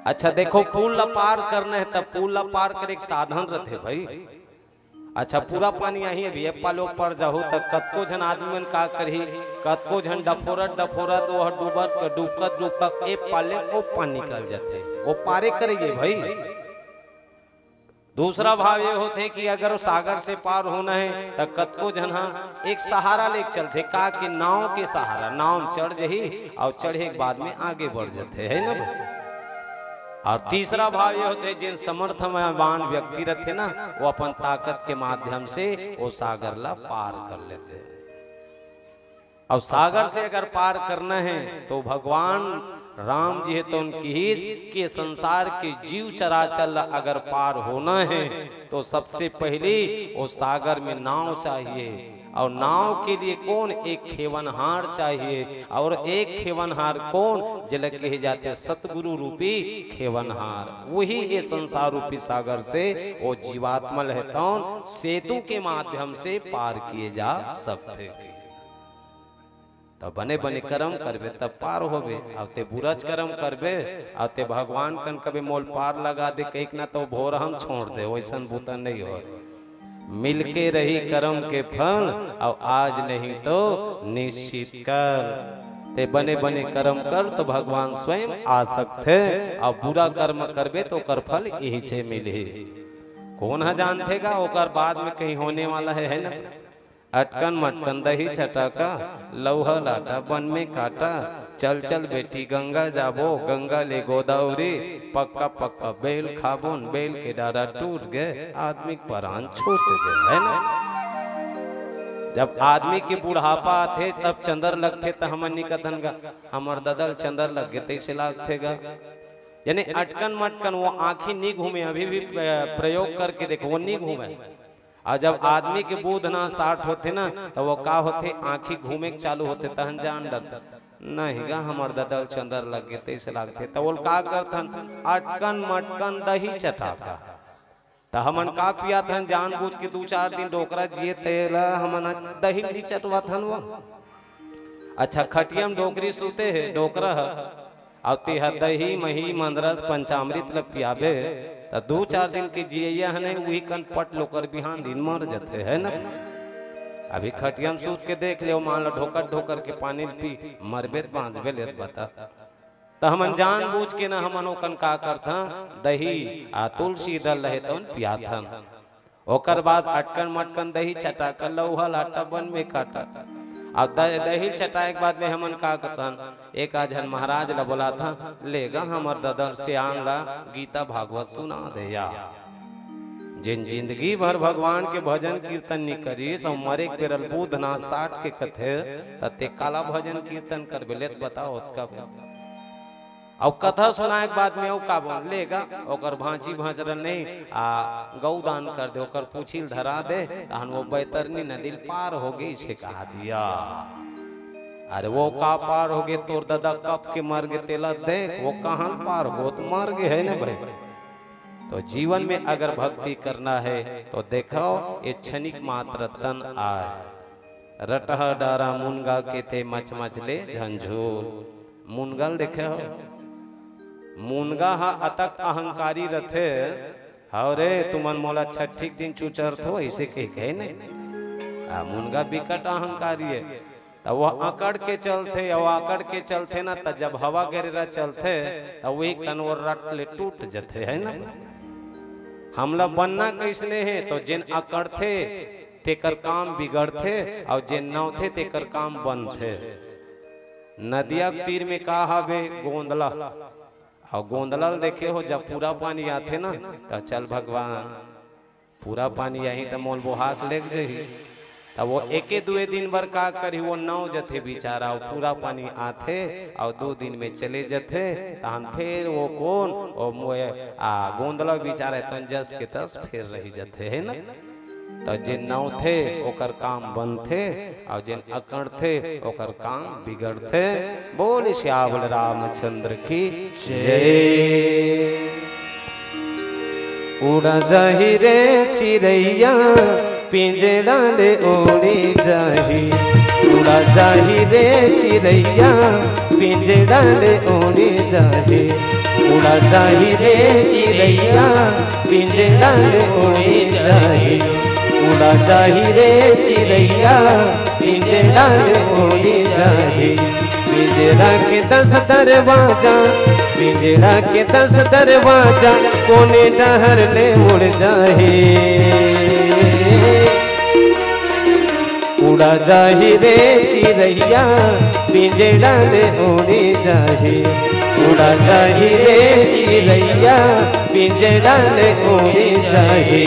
अच्छा देखो पुल ला पार करना है तब पुल ला पार कर एक साधन रहते भाई। अच्छा पूरा पानी यही अभी पालो पर जाओ तब कतको झन आदमी मन का करही कतको झन डफोरत डफोरत वो डूबत डूबकत डूबकत एक पाले वो पानी निकल जाते वो पारे करेंगे भाई। दूसरा भाव ये होते कि अगर वो सागर से पार होना है तब कतको झन एक सहारा लेके चलते का कि नाव के सहारा नाव चढ़ जही और चढ़े के बाद में आगे बढ़ जाते है ना। और तीसरा भाव ये होते जिन समर्थवान व्यक्ति रहते ना वो अपन ताकत के माध्यम से वो सागर ला पार कर लेते। और सागर से अगर पार करना है तो भगवान राम जी है तो उनकी हिस कि संसार के जीव चराचर अगर पार होना है तो सबसे पहले वो सागर में नाव चाहिए। और नाव के लिए कौन? एक खेवनहार चाहिए। और एक खेवनहार कौन? जल कहे जाते सतगुरु रूपी खेवनहार। वही ये संसार रूपी सागर से वो जीवात्मा है तो सेतु के माध्यम से पार किए जा सकते। तो बने बने कर्म करबे तब पार होबे। आते बुरज कर्म करबे आते भगवान कन कभी मोल पार लगा दे कहीं ना तो भोर हम छोड़ दे वैसन बूता नहीं हो। मिलके रही कर्म के फल और आज नहीं तो निश्चित कर ते बने बने कर्म कर तो भगवान स्वयं आ सकते। और बुरा कर्म करबे तो कर फल यही से मिले। कौन है जानतेगा ओकर बाद में कहीं होने वाला है ना। अटकन मटकन दही चटाका लौहा लाटा बन में काटा चल चल बेटी गंगा जाबो गंगा ले गोदावरी पक्का पक्का बेल खाबोन बेल के डारा टूट गए आदमी प्राण छूट गए है ना। जब आदमी के बुढ़ापा थे तब चंदर लगते तो हमनी का धनगा हमर ददल चंदर लग गए तैसे लागतेगा। यानी अटकन मटकन वो आंखी नहीं घूमे अभी भी प्रयोग करके देखो वो नहीं घूमे। और जब आदमी के बूढ़ ना 60 होते ना तो वो का होते आंखी घूमे चालू होते तहन जान डरते नहीं गा हमर ददल चंदर लग गए तैसे लागते। तो वो का करथन अटकन मटकन दही चटाका तो हमन का पिया थन जानबूझ के 2-4 दिन डोकरा जिए तेला हमन दही नहीं चटवा थन वो। अच्छा खटियम डोकरी सूते है डोकरा और तिहा दही मही मंदरस पंचामृत लग पियाबे तो 2-4 दिन के जिया है नहीं वही कन पट लोकर बिहान दिन मर जाते है ना। अभी खटियम सूत के देख ले मान लो ढोकर ढोकर के पानी पी मरबे बांझबे लेत बता तो हमन जान बूझ के ना हमन ओकन का करता दही आ तुलसी दल रहे तो पियाथन ओकर बाद अटकन मटकन दही चटा कर लौहल आटा बन में काटा अब दही चटाए के बाद में हमन का करतन एक आजन महाराज ला बोला था लेगा हमर ददर से आंगा गीता भागवत सुना दे या जिन जिंदगी भर भगवान के भजन कीर्तन नहीं करी सो मरे पेरल बूध ना 60 के कथे तते काला भजन कीर्तन कर बेलेत बताओ का अब कथा सुनाए के बाद में ओ का बोल लेगा ओकर भांची भांचरल नहीं आ गौदान कर दे ओकर पूछिल धरा दे तहन वो बैतरनी नदी पार हो गई से कहा दिया अरे वो का पार हो गए तोर दादा कब के मर गए तेला देख वो कहां पार हो तो मर गए है ना भाई। तो जीवन में अगर भक्ति करना है तो देखो ये क्षणिक मात्र तन आए रटह डारा मुनगा के ते मच मच ले झंझोर मुनगल देखे हो मुनगा हा अतक अहंकारी रथे हरे तुमन मोला छठी दिन चुचर थो ऐसे के नहीं मुनगा बिकट अहंकारी है तो वह अकड़ के चलते और आकड़ के चलते ना तो जब हवा गिरा चलते तो वही कनवर रट ले टूट जाते है ना। हमला बनना कैसने है तो जिन अकड़ थे तेकर काम बिगड़ते और जिन नौ थे तेकर काम बंद थे। नदिया तीर में कहा हवे गोंदला और गोंदला देखे हो जब पूरा पानी आते ना तो चल भगवान पूरा पानी यही तो मोल बोहाक लेग जही तब वो एके दुए दिन भर का करी वो नौ जथे बिचारा और पूरा पानी आते और 2 दिन में चले जथे तहन फिर वो कौन और मोए गोंदला बिचारा तंजस के तस फिर रही जथे है ना। तो जिन नौ थे ओकर काम बंद थे और जिन अकड़ थे ओकर काम बिगड़ थे। बोल श्यावल रामचंद्र की जय। उड़ा जाही रे चिड़ैया पिंजड़ा ले ओड़ी जाही उड़ा जाही रे चिड़ैया पिंजड़ा ले ओड़ी जाही उड़ा जाही रे चिड़ैया पिंजड़ा ले ओड़ी जाही उड़ा जाही रे चिड़ैया पिंजड़ा ले ओड़ी जाही पिंजरा के 10 दरवाजा पिंजरा के 10 दरवाजा कोने डहर ले उड़ जाहे उड़ा जाही रे चिड़ैया पिंजड़ा ले उड़ी जाही उड़ा जाही रे चिड़ैया पिंजड़ा ले उड़ी जाही।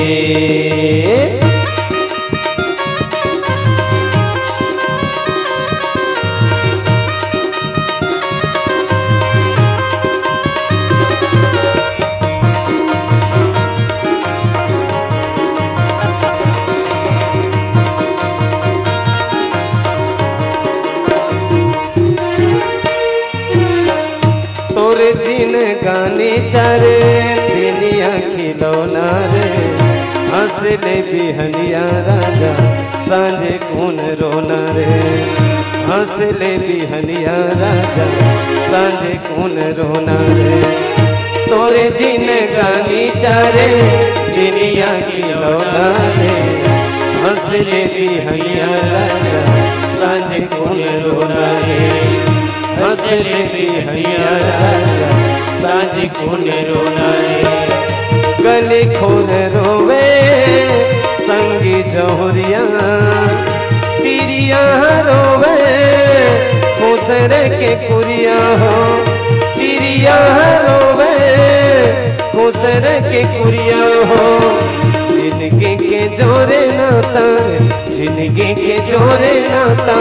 गाने चारे दुनिया खिलौना रे हंसले बिहनिया राजा सांझे कौन रोना रे हंसले बिहनिया राजा सांझे कौन रोना रे तोरे जिन गानी चारे दुनिया खिलौना रे हंसले बिहनिया राजा सांझे कौन रोना रे हंसले बिहनिया राजा साझी खून रोना रे गली खून रोवे संगी जोहरिया तिरिया रोवे खुसरे के कुरिया हो तिरिया रोवे खुसरे के कुरिया हो जिंदगी के जोरे नाता जिंदगी के जोरे नाता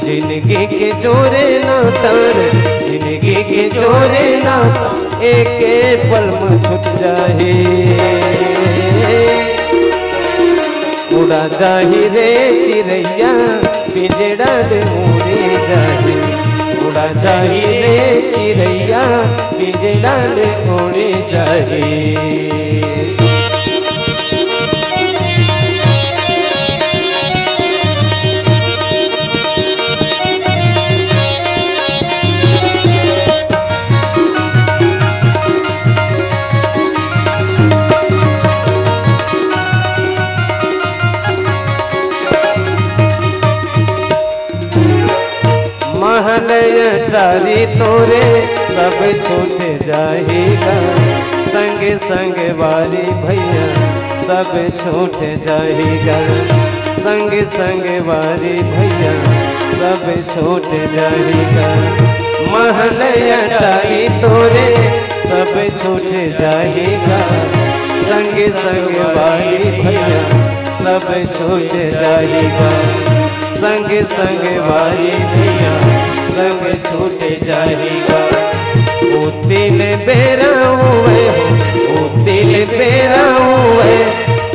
जिंदगी के जोरे नाता जिंदगी के जोरे नाता एक पल में छूट जाहे उड़ा जाही रे चिड़ैया पिंजड़ा ले उड़े जाही उड़ा जाही रे चिड़ैया पिंजड़ा ले उड़े जाही। अटारी तोरे सब छूट जाएगा, संग संग वारी भैया सब छूट जाएगा, संग संग वारी भैया सब छूट जाएगा। महल अटारी तोरे सब छूट जाएगा, संग संग वारी भैया सब छूट जाएगा, संग संग वारी भैया सब छूट जाएगा। ओ तिल बेरा हुए, ओ तिल बेरा हुए,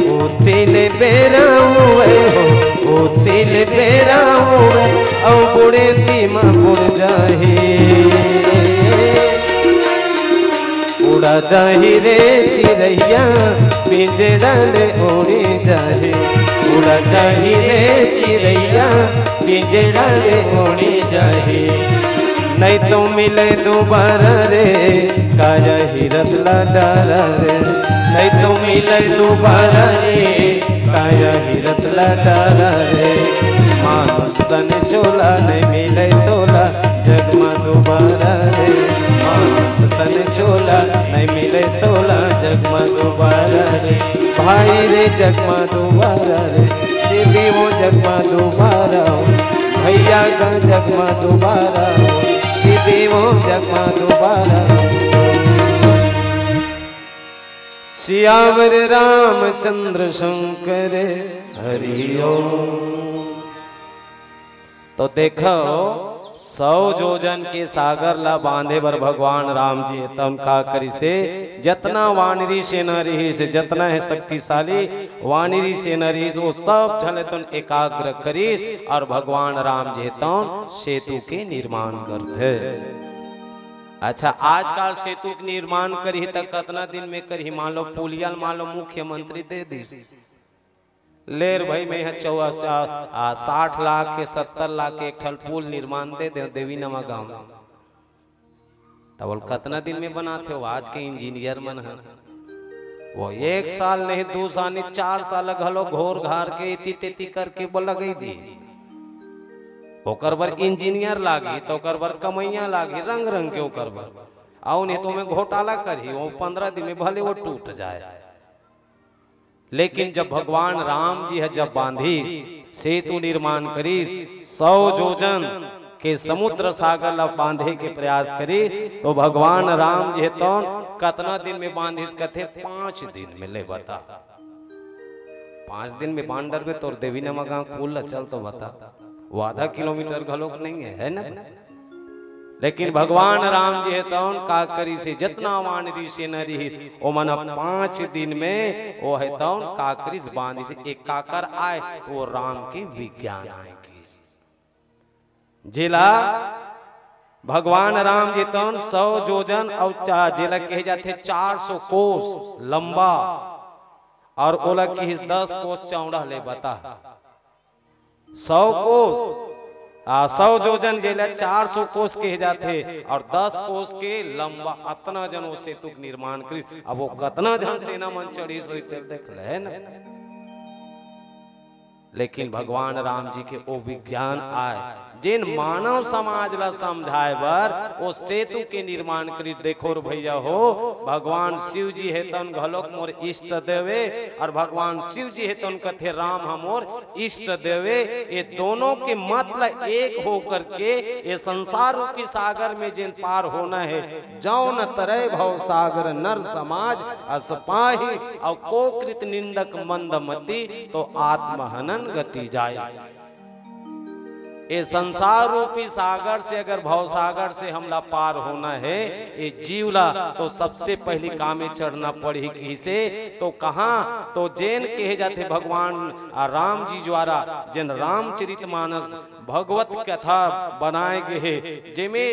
ओ तिल बेरा हुए हो, ओ तिल बेरा हुए औ बुढ़े तीमा बुढ़ जाही, उड़ा जाही रे चिड़ैया पिंजरा ले उड़ी जाही, उड़ा जाही रे चिड़ैया पिंजरा ले उड़ी जाही। नहीं तो मिले दोबारा रे काया हिरत लाडारा रे, नहीं तो मिले दोबारा रे काया हिरत लाडारा रे। मानुष तन चोला नहीं मिले तोला जगमा दोबारा रे, मानुष तन चोला नहीं मिले तोला जगमा दोबारा रे। भाई रे जगमा दोबारा रे, दीदी वो जगमा दोबारा हो, भैया का जगमा दोबारा हो, दीदी वो जगमा दोबारा हो। सियावर रामचंद्र शंकर हरि ओम। तो देखो 100 जोजन के सागर ला बांधे बर भगवान राम जी तम का करी से जतना वानरी सेना रही से जतना है शक्तिशाली वानरी सेना रही वो सब झले तुम एकाग्र करीस और भगवान राम जी तम सेतु के निर्माण करते। अच्छा आजकल सेतु के निर्माण करी तक कितना दिन में करी, मान लो पुलिया मान लो मुख्यमंत्री दे दी लेर भाई में 60 लाख के 70 लाख के एक ठल पुल निर्माण दे दे देवी नमा गांव में, तब कितना दिन में बनाते हो। आज के इंजीनियर मन है वो 1 साल नहीं 2 साल नहीं 4 साल घलो घोर घार के इति तेती करके वो लगई दी, ओकर बर इंजीनियर लागी तो ओकर बर कमैया लागी रंग रंग के ओकर बर आओ नहीं तो में घोटाला करी वो 15 दिन में भले वो टूट जाए। लेकिन जब भगवान राम जी है जब बांधी सेतु निर्माण करी 100 जोजन के समुद्र सागर ला बांधे के प्रयास करी तो भगवान राम जी तो कितना दिन में बांधी कथे 5 दिन में ले बता 5 दिन में बांडर में तोर देवी नमा गांव कुल चल तो बता वो आधा किलोमीटर घलोक नहीं है ना। लेकिन भगवान राम जी है तौन का करी से जितना वानरी से नरी ओ मन 5 दिन में वो है तौन काकरिस बांधी से एक काकर आए तो वो राम के विज्ञान आएगी जिला भगवान राम जी तौन 100 जोजन और जिला कहे जाते 400 कोस लंबा और ओला की 10 कोस चौड़ा ले बता 100 कोस 100 जोजन जेला 400 कोस के जाते और 10 कोस के लंबा अतना जन वो सेतु निर्माण करी। अब वो कतना जन सेना मन चढ़ी सोई देख ले ना। लेकिन भगवान राम जी के वो विज्ञान आए जिन मानव समाज ला समझाए बर वो सेतु के निर्माण करी। देखो रे भैया हो भगवान शिव जी है तन घलोक मोर इष्ट देवे और भगवान शिव जी है तन कथे राम हमोर इष्ट देवे। ये दोनों के मतलब एक हो करके ये संसार रूपी सागर में जिन पार होना है जौन तरह भव सागर नर समाज असपाही और कोकृत निंदक मंदमती तो आत्महनन गति जाए। ये संसार रूपी सागर से अगर भव सागर से हमला पार होना है ये जीवला तो सबसे पहली कामे चढ़ना पड़ी किसे तो कहाँ तो जैन कहे जाते भगवान राम जी द्वारा जिन रामचरितमानस भगवत कथा बनाए गए जिमे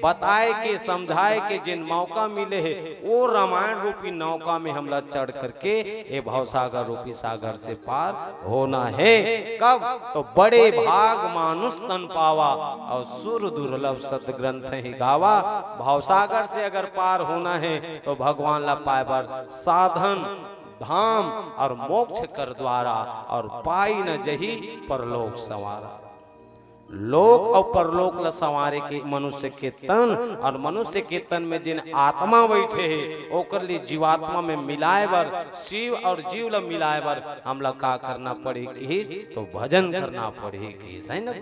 बताए के समझाए के जिन मौका मिले है वो रामायण रूपी नौका में हमला चढ़ करके ये भवसागर रूपी सागर से पार होना है। कब तो बड़े भाग मानुष तन पावा और सुर दुर्लभ सदग्रंथ ही गावा। भवसागर से अगर पार होना है तो भगवान ला पाए बर साधन धाम और मोक्ष कर द्वारा और पाई न जही परलोक सवारा। लोक और परलोक ल संवारे के मनुष्य के तन, और मनुष्य के तन में जिन आत्मा बैठे है ओकर लिए जीवात्मा में मिलाए बर, शिव और जीव ल मिलाए बर हमला का करना पड़ेगी, तो भजन करना पड़ेगी, सही ना।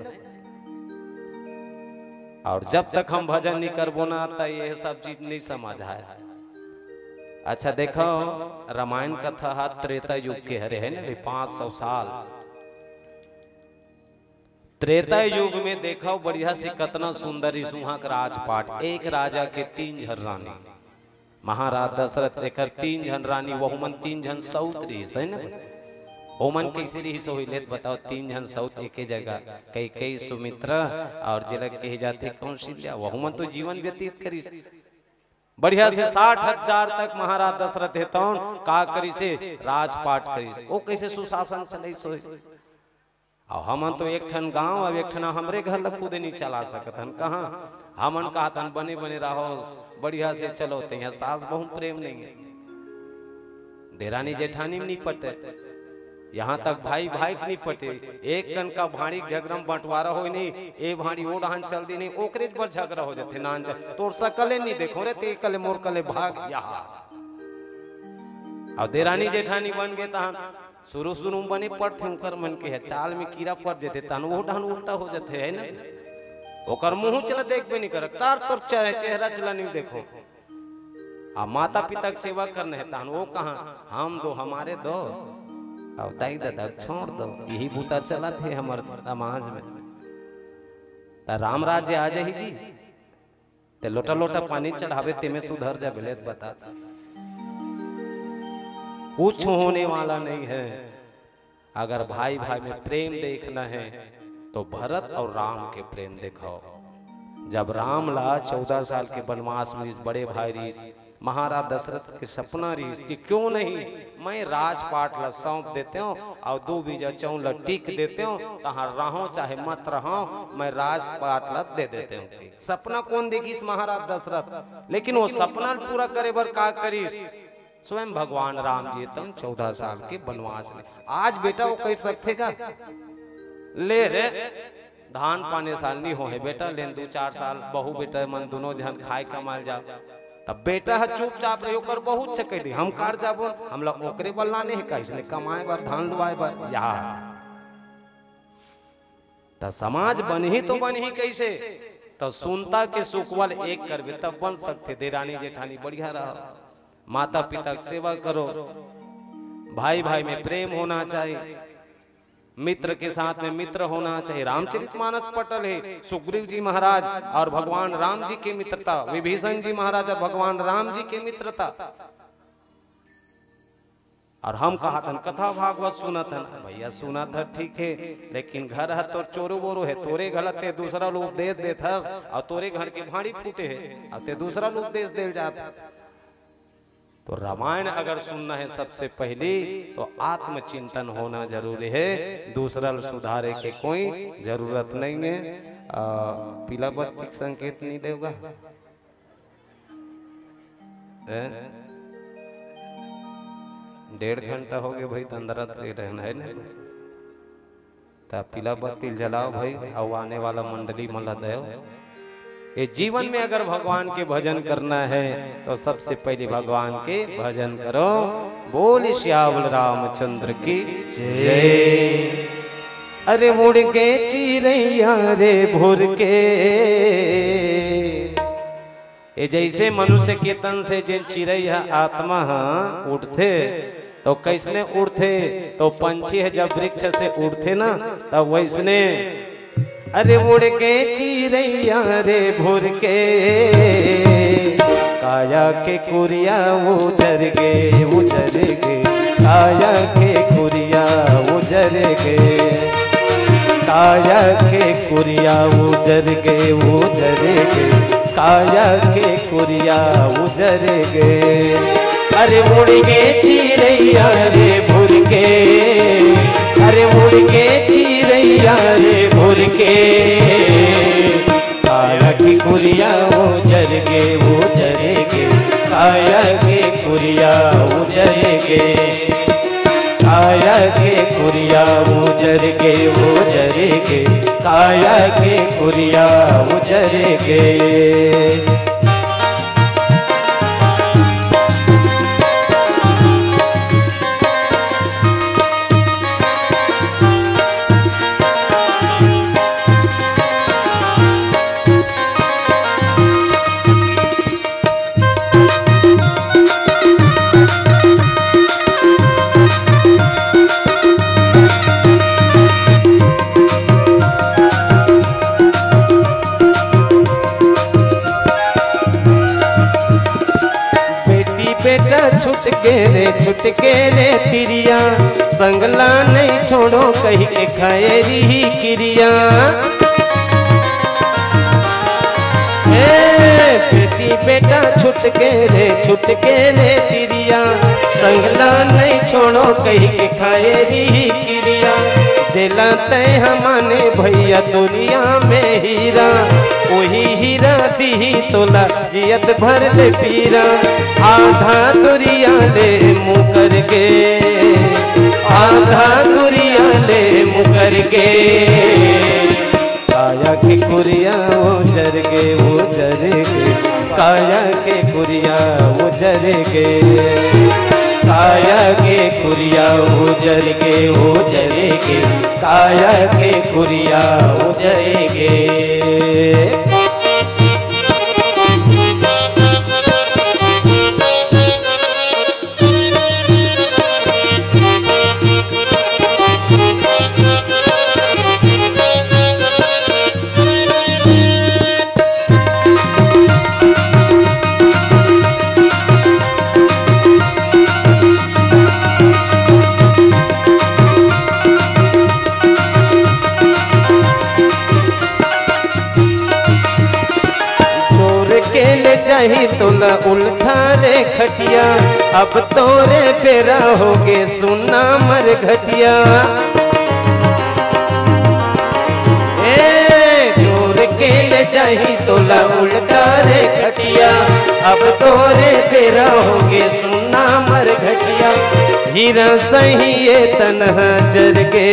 और जब तक हम भजन नहीं करबो ना तो ये सब चीज नहीं समझ आए। अच्छा देखो, रामायण कथा है त्रेता युग के हरे है ना 500 साल। त्रेता युग में देखो बढ़िया से कितना सुंदर सुहाग राजपाट, एक राजा के 3 जन रानी, महाराज दशरथ एक 3 जन रानी, वहुमन 3 जन सौत रही है ना। ओमन कैसे रही सो ले बताओ, 3 जन सौत एक जगह, कई कई सुमित्रा और जिलक कही जाती कौशल्या, वहुमन तो जीवन व्यतीत करी बढ़िया से 60,000 तक महाराज दशरथ हेतु का करी से राजपाट करी, वो कैसे सुशासन चले सो। और हमन तो एक ठन गांव अब एक ठन हमरे घर लग खुद नहीं चला सकत हन, कहाँ हमन कहा तन बने बने रहो बढ़िया से चलो, तो यहाँ सास बहुत प्रेम नहीं है, देरानी जेठानी में नहीं पटे, यहाँ तक भाई भाई नहीं पटे, एक कन का भाड़ी झगड़म बंटवारा हो नहीं, ए भाड़ी ओ डहान चल दी नहीं, ओकरे पर झगड़ा हो जाते नान तोर सकले नहीं देखो रे, ते कले मोर कले भाग यहाँ। और देरानी जेठानी बन गए तहन शुरू शुरू बने पड़ते उनकर मन के है, चाल में कीड़ा पड़ जाते तहन वो डहान उल्टा हो जाते है ना, ओकर मुंह चला देख भी नहीं कर, तार तोर चेहरा चला नहीं देखो। आ माता पिता की सेवा करने है तहन वो कहाँ हम दो हमारे दो और दाई दादा छोड़ दो, यही बूता चला थे हमारे समाज में। राम राज्य आ जाही जी, ते लोटा लोटा पानी चढ़ावे ते में सुधर जा बेले बता, कुछ होने वाला नहीं है। अगर भाई भाई में प्रेम देखना है तो भरत और राम के प्रेम देखो। जब राम ला 14 साल के वनवास में बड़े भाई री महाराज दशरथ के सपना रही कि क्यों नहीं मैं राजपाट ला सौंप देते हूँ और 2 बीजा चौन ला टिक देते हूँ, तहाँ रहो चाहे मत रहो, मैं राजपाट ला दे देते हूँ। सपना कौन देखी महाराज दशरथ, लेकिन वो सपना पूरा करे बर का करी स्वयं भगवान राम जी तुम 14 साल के वनवास में। आज बेटा वो कह सकते का ले रे धान पाने साल नहीं हो है बेटा, लेन 2-4 साल बहु बेटा मन दोनों जन खाए कमाल जाओ, तब बेटा है चुपचाप रहो कर बहुत से कह दी हम कार जाबो, हम लोग ओकरे बल्ला नहीं है इसलिए कमाए बार धान लुआए बार यहाँ। तो समाज बन ही तो बन ही कैसे, तो सुनता के सुखवाल एक करबे तब बन सकते। देरानी जेठानी बढ़िया रहा, माता पिता की सेवा करो, भाई भाई में प्रेम होना चाहिए, मित्र के साथ में मित्र होना चाहिए। रामचरितमानस पटल है सुग्रीव जी महाराज और भगवान राम जी की मित्रता, विभीषण जी महाराज और भगवान राम जी की मित्रता। और हम कहा था कथा भागवत सुना था भैया, सुना था ठीक है, लेकिन घर है तो चोरू बोरू है, तोरे गलत है दूसरा लोग उपदेश देता और तोरे घर की भाड़ी फूटे है और ते दूसरा लोग उपदेश दे जाता। तो रामायण अगर सुनना है सबसे पहले तो आत्मचिंतन होना जरूरी है, दूसरा सुधारे के कोई जरूरत नहीं है। पीला बत्ती संकेत नहीं देगा, 1.5 घंटा हो गया भाई, तंदरा रहना है ना, तो पीला बत्ती जलाओ भाई, और आने वाला मंडली मला दो। ये जीवन में अगर भगवान के भजन करना है तो सबसे पहले भगवान के भजन करो। बोल श्यावल रामचंद्र की जय। अरे मुड़ के चिरैया रे भोर के, ये जैसे मनुष्य के तन से जिन चिरैया आत्मा उठते तो कैसने उड़ते, तो पंछी है जब वृक्ष से उड़ते ना तब वैसने। अरे उड़ के चिरैया रे भोर के, काया के कुरिया उजर गे उजर गे, काया के कुरिया उजर गे, काया के कुरिया उजर गे उजर गे, काया के कुरिया उजर गे। अरे मुड़ के चिरैया रे भोर के, अरे मुड़ के चिरैया रे भोर के, काया की कुरिया उजर गे उजर गे, काया के कुरिया उजर गे, काया के कुरिया उजर के काया के कुरिया उजर के। छुट के रे तिरिया संगला नहीं छोड़ो कही के खाए री क्रिया। बेटी बेटा छुट के रे तिरिया संगला नहीं छोड़ो कही के खाए री क्रिया। जेला तय हमाने भैया दुनिया में हीरा वही हीरा दी तोला जियत भर ले पीरा। आधा दुरिया ले मुकर के आधा दुरिया ले मुकर के काया के कुरिया उजर के काया के कुरिया उजर के काया के कुरिया उजर के काया के कुरिया उजर के। चाही तोला उल्था रे खटिया अब तोरे बेरा होगे सुना मर घटिया। जोर के ले चाही तोला उल्टा रे खटिया अब तोरे बेरा होगे सुना मर घटिया। हीरा सही ये तनहा जर के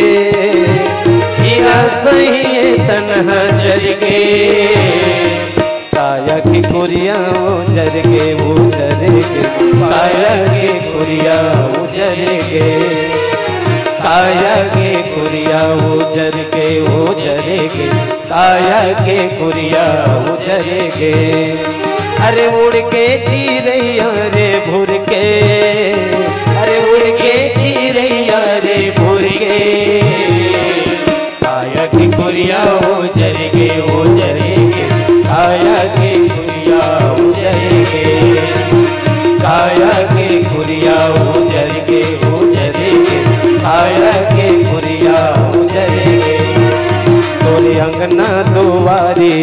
हीरा सही ये तनहा जर के काया की कुरिया उजर के काया के कुरिया उजर के काया के कुरिया उजर के काया के कुरिया उजर के। अरे उड़ के चिरैया रे भुर के अरे उड़ के चिरैया रे भुर के काया की कुरिया उजर के काया के कुरिया उजर के काया के कुरिया उजर के काया के कुरिया उजर के। तोरे अंगना दुआरे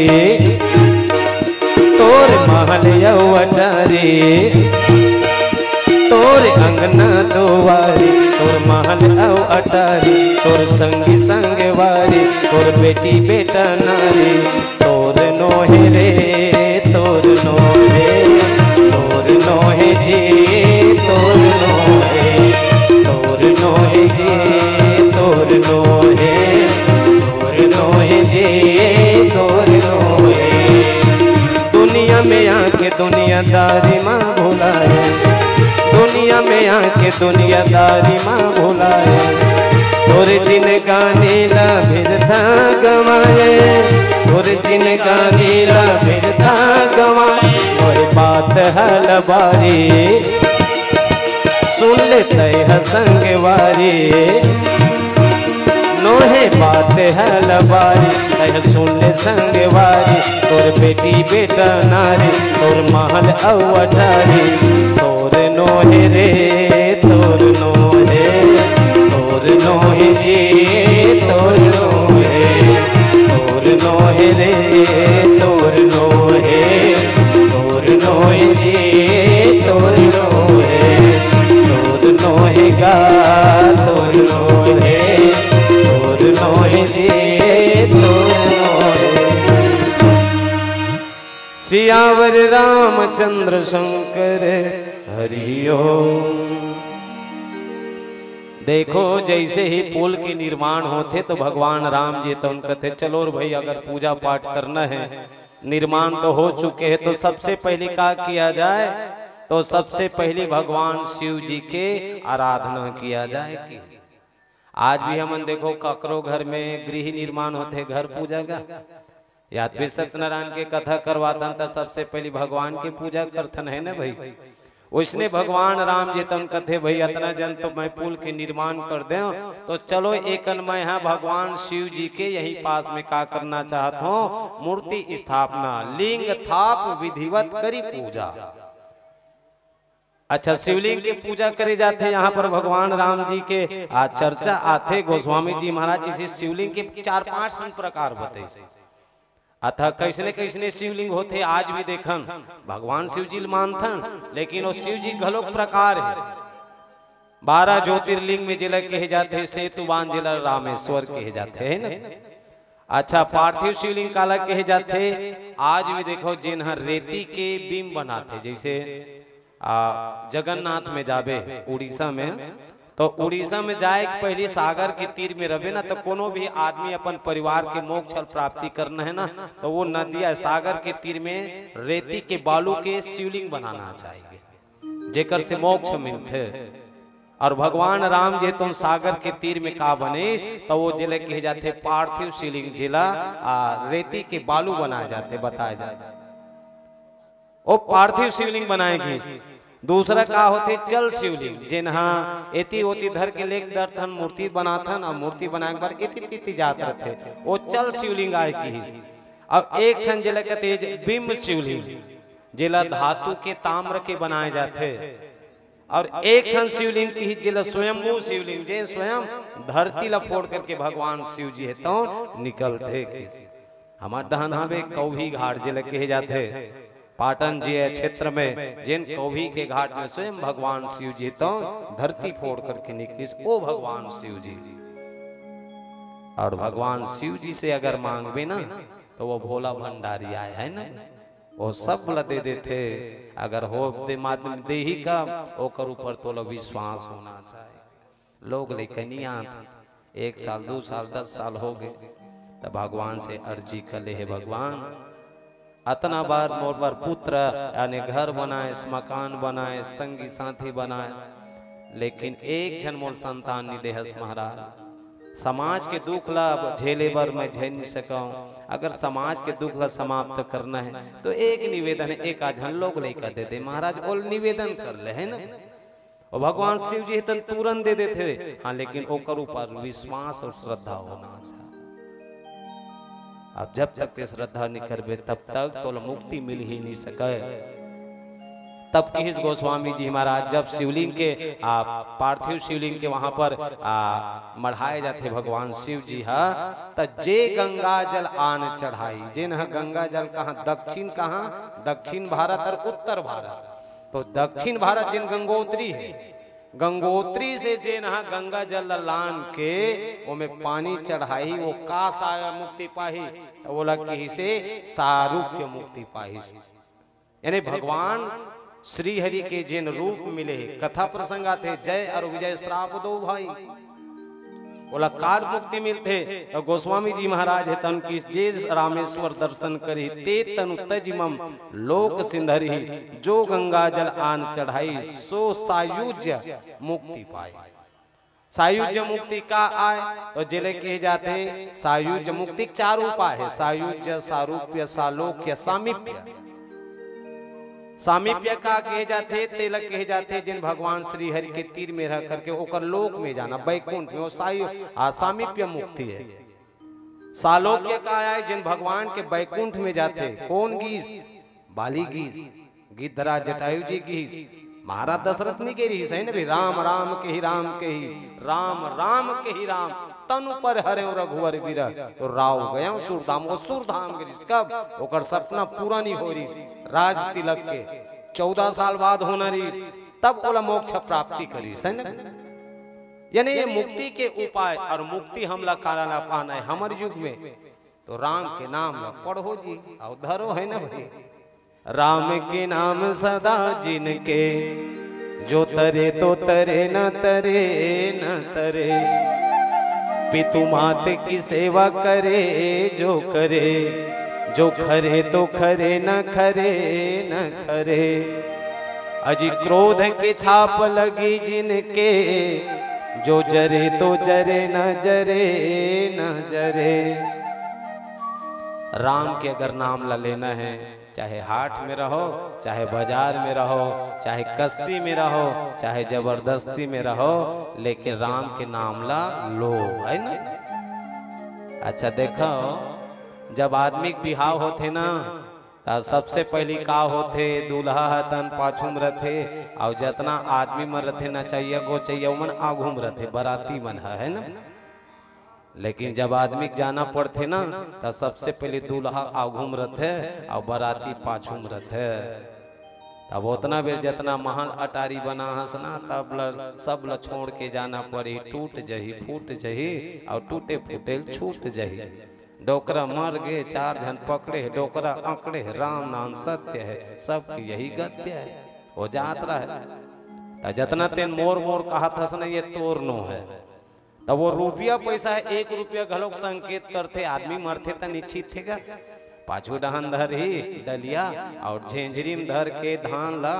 तोर महल अटारे तोर अंगना दुआरे तोर महल अटारे तोर संगी संगवारी तोर बेटी बेटा नारी तोर नोहे रे तोर नोहे जी तोर नोहे जी तोर नोहे जी तोर नोहे। दुनिया में आके दुनियादारी माँ भुलाए दुनिया में आके दुनियादारी माँ भुलाए। तोरे जिन गाने ला फिर था गवाए तोरे जिन गाने ला फिर था गवाए। और बात हलवारी सुन लेते है संगवारी नोहे बात हलवारी तय सुन ले संगवारी। तोर बेटी बेटा नारी तोर महल अटारी तोर नोहे रे तोर नोहे जी तोर नोहे रे तोर नोहे जी तोर नोहे गा तोर नोहे जी तोर नोहे। सियावर रामचंद्र शंकर हरि ओम। देखो जैसे ही पुल के निर्माण होते तो भगवान राम जी तो उनके थे चलो भाई अगर पूजा पाठ करना है, निर्माण तो हो चुके हैं तो सबसे पहले क्या किया जाए, तो सबसे पहले भगवान शिव जी के आराधना किया जाए। आज भी हम देखो ककरो घर में गृह निर्माण होते घर पूजा का, या फिर सत्यनारायण के कथा करवाता था सबसे पहले भगवान की पूजा करथन है ना भाई। उसने भगवान राम जी तन कथे भाई इतना जन तो मैं पुल के निर्माण कर दे, तो चलो एक मैं यहाँ भगवान शिव जी के यही पास में क्या करना चाहता हूँ, मूर्ति स्थापना, लिंग थाप विधिवत करी पूजा। अच्छा शिवलिंग की पूजा करे जाते यहाँ पर भगवान राम जी के चर्चा आते गोस्वामी जी महाराज इसी शिवलिंग के 4-5 प्रकार बताए। अतः कैसने कैसने शिवलिंग होते आज भी देखन भगवान शिव जी मानथन, लेकिन वो शिव जी घलो प्रकार है। 12 ज्योतिर्लिंग में जिला कहे जाते सेतुबान जिला रामेश्वर कहे जाते है ना। अच्छा पार्थिव शिवलिंग काला कहे जाते, आज भी देखो जिन रेती के बिंब बनाते, जैसे जगन्नाथ में जाबे उड़ीसा में, तो उड़ीसा में जाए पहले सागर के तीर में रहे ना, तो कोनो भी आदमी अपन परिवार के मोक्ष प्राप्ति करना है ना, तो वो नदिया सागर के तीर में रेती के बालू के शिवलिंग बनाना चाहिए जेकर से मोक्ष मिलते। और भगवान राम जी तुम सागर के तीर में का बने, तो वो जिले कहे जाते पार्थिव शिवलिंग जिला रेती के बालू बनाए जाते, बताए जाते वो पार्थिव शिवलिंग बनाएगी। दूसरा का होते चल शिवलिंग, जिन्हा एती होती धर के लेक दर्थन मूर्ति बनाथन और मूर्ति बनाए बार एती जात रहते, वो चल शिवलिंग आए की। अब एक ठन जिला का तेज बिंब शिवलिंग जिला धातु के ताम्र के बनाए जाते, और एक ठन शिवलिंग की जिला स्वयंभू शिवलिंग जे स्वयं धरती ला फोड़ करके भगवान शिव जी है तो निकलते। हमारे दहनावे कौभी घाट जिला कहे जाते पाटन जी क्षेत्र में, जिन कौभी के घाट में स्वयं भगवान शिव जी तो धरती फोड़ करके निकली, ओ भगवान शिव जी। और भगवान शिव जी से अगर मांगबे ना तो वो भोला भंडारी आए है ना, वो सब ला दे देते। अगर हो दे माध्यम दे ही का ओकर ऊपर तो लो विश्वास होना चाहिए। लोग लेकिन नहीं आते 1 साल 2 साल 10 साल हो गए, तो भगवान से अर्जी कर ले है भगवान अतना बार मोर बार पुत्र यानी घर बनाए, मकान बनाए, संगी साथी बनाए, लेकिन एक जन मोर संतान नहीं देहस महाराज। समाज के दुख ला झेले बर मैं झेल नहीं सकूं, अगर समाज के दुख ला समाप्त करना है तो एक निवेदन है, एक आझन लोग लेकर दे दे महाराज, और निवेदन कर ले है ना। और भगवान शिव जी तो तुरंत दे देते, हाँ लेकिन ओकर ऊपर विश्वास और श्रद्धा होना चाहिए। अब जब तक ते श्रद्धा नहीं करबे तब तक तो मुक्ति मिल ही नहीं सके। तब किस गोस्वामी जी महाराज जब शिवलिंग के पार्थिव शिवलिंग के वहां पर मढ़ाए जाते भगवान शिव जी हा, तो जे गंगा जल आन चढ़ाई, जिन गंगा जल कहाँ दक्षिण भारत और उत्तर भारत, तो दक्षिण भारत जिन गंगोत्री है, गंगोत्री से जे नहा गंगा जल लान के वो में पानी चढ़ाई, वो का साया मुक्ति पाही, वो लगी से सारूप्य मुक्ति पाही। यानी भगवान श्री हरि के जिन रूप मिले कथा प्रसंग आते जय और विजय श्राप दो भाई, बोला कार मुक्ति मिलते। तो गोस्वामी जी महाराज है तन की जे रामेश्वर दर्शन करी ते तनु तजिमम लोक सिंधरी, जो गंगा जल आन चढ़ाई सो सायुज्य मुक्ति पाई। सायुज्य मुक्ति का आए तो जिले कहे जाते सायुज्य मुक्ति 4 उपाय है, सायुज्य, सारूप्य, सालोक्य, सामीप्य। सामीप्य का कहे जाते तेलक कहे जाते जिन भगवान श्री हरि के तीर में रह करके ओकर लोक में जाना बैकुंठ में, वो सामीप्य मुक्ति है। सालोक्य का आया जिन भगवान के बैकुंठ में जाते, कौन गीत? बाली गीत, गिद्धराज जटायु जी गीत, महाराज दशरथ नहीं कह रही सही ना भी राम राम के ही राम के ही राम राम के ही राम तनु पर हरे रघुवर वीर, तो राव गया सुरधाम, वो सुरधाम गिरी कब ओकर सपना पूरा नहीं हो रही, राज तिलक के 14 साल बाद होना रही, तब ओला मोक्ष प्राप्ति करी सही ना। यानी ये मुक्ति के उपाय और मुक्ति हमला काला पाना है हमारे युग में, तो राम के नाम पढ़ो जी और धरो है ना भाई। राम के नाम सदा जिनके जो तरे तो तरे न तरे न तरे, पितु मात की सेवा करे जो करे, जो खरे तो खरे न खरे न खरे। अजी क्रोध की छाप लगी जिनके, जो जरे तो जरे न जरे न जरे। राम के अगर नाम ला लेना है, चाहे हाट में रहो, चाहे बाजार में रहो, चाहे कश्ती में रहो, चाहे जबरदस्ती में रहो, लेकिन राम के नाम ला लो, है ना। अच्छा देखो, जब आदमी के बिहाव होते ना, तो सबसे पहली का होते दूल्हा हतन पाछुम रथे, और जितना आदमी मन रथे ना चाहिए गो चाहिए मन आघुम रथे, बराती मन है ना। लेकिन जब आदमी जाना पड़ते ना, तो सबसे पहले दूल्हा आघुम रथे और बराती पाछुम रथे। अब उतना बेर जितना महान अटारी बना हंसना, तब सब ल छोड़ के जाना पड़ी, टूट जही फूट जही और टूटे फूटे छूट जही। डोकरा मर गए, चार जन पकड़े, डोकरा आंकड़े, राम नाम सत्य है, सबकी यही गत्य है। वो जात रहा जितना तेन मोर मोर कहा था ये तोर नो है। तब वो रुपया पैसा है, 1 रुपया घलोक संकेत करते, आदमी मरते तो निश्चित थे। पाछू डहन धर ही डलिया और झेंझरी में धर के धान ला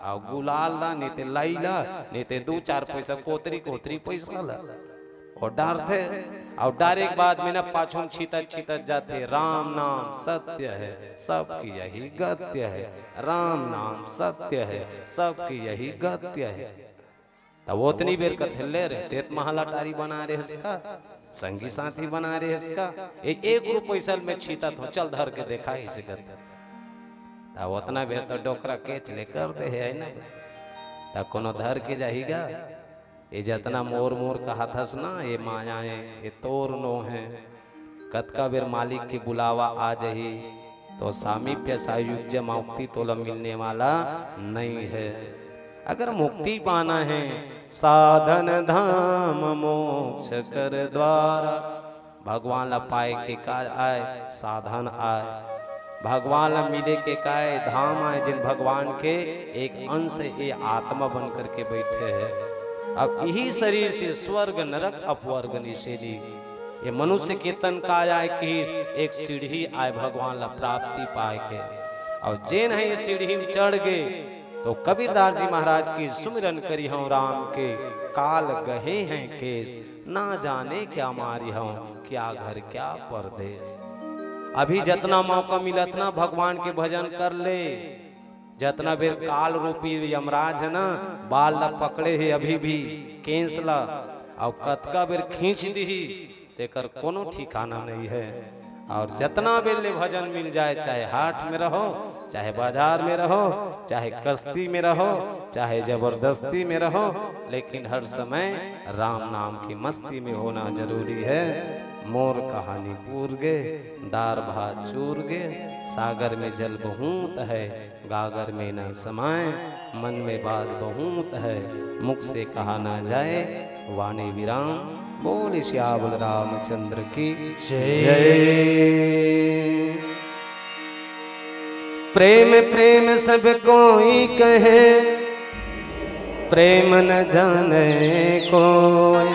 और गुलाल ला, नेते लाई ला, नेते 2-4 पैसा कोतरी कोतरी पैसा ला और डारते। और डारे के बाद में ना पाछू छीतत छीतत जाते, राम नाम सत्य है, सबकी यही गत्य है, राम नाम सत्य है, सबकी यही गत्य है। तब वो उतनी बेर कथले रहते, महला टारी बना रहे इसका, संगी साथी बना रहे इसका, 1 रुपया में छीतत हो, चल धर के देखा इस गत। तब उतना बेर तो डोकरा केच ले कर दे है ना, तब कोनो धर के जाएगा। ये जितना मोर मोर कहा था ना, ये मायाएं ये तोर नो है। कतका बेर मालिक की बुलावा आ जाही, तो सामीप्य सायुज्य मुक्ति तोला मिलने वाला नहीं है। अगर मुक्ति पाना है, साधन धाम मोक्ष कर द्वारा, भगवान ला पाए के का आए, साधन आए, भगवान ला मिले के काए, धाम आए, जिन भगवान के एक अंश ये आत्मा बन करके बैठे हैं। अब यही शरीर से स्वर्ग नरक अपवर्ग निषेधी, ये मनुष्य के तन का आए कि एक सीढ़ी आए भगवान ला प्राप्ति पाए के। और जेन है ये सीढ़ी में चढ़ गए, तो कबीरदास जी महाराज की सुमिरन करी हूँ राम के, काल गहे हैं केस, ना जाने क्या मारी हूँ, क्या घर क्या परदेश। अभी जितना मौका मिला इतना भगवान के भजन कर ले। जितना बेर काल रूपी यमराज है ना, बाल ला पकड़े है अभी भी केंस ला, और कतका बेर खींच दी, तेकर कोनो ठिकाना नहीं है। और जितना बेले भजन मिल जाए, चाहे हाट में रहो, चाहे बाजार में रहो, चाहे कश्ती में रहो, चाहे जबरदस्ती में रहो, लेकिन हर समय राम नाम की मस्ती में होना जरूरी है। मोर कहानी पूर गे, दार भात चूर गे, सागर में जल बहुत है, गागर में न समाए, मन में बात बहुत है, मुख से कहा ना जाए, वाणी विराम। बोल श्यामल रामचंद्र की जय। प्रेम प्रेम सब कोई कहे, प्रेम न जाने कोई,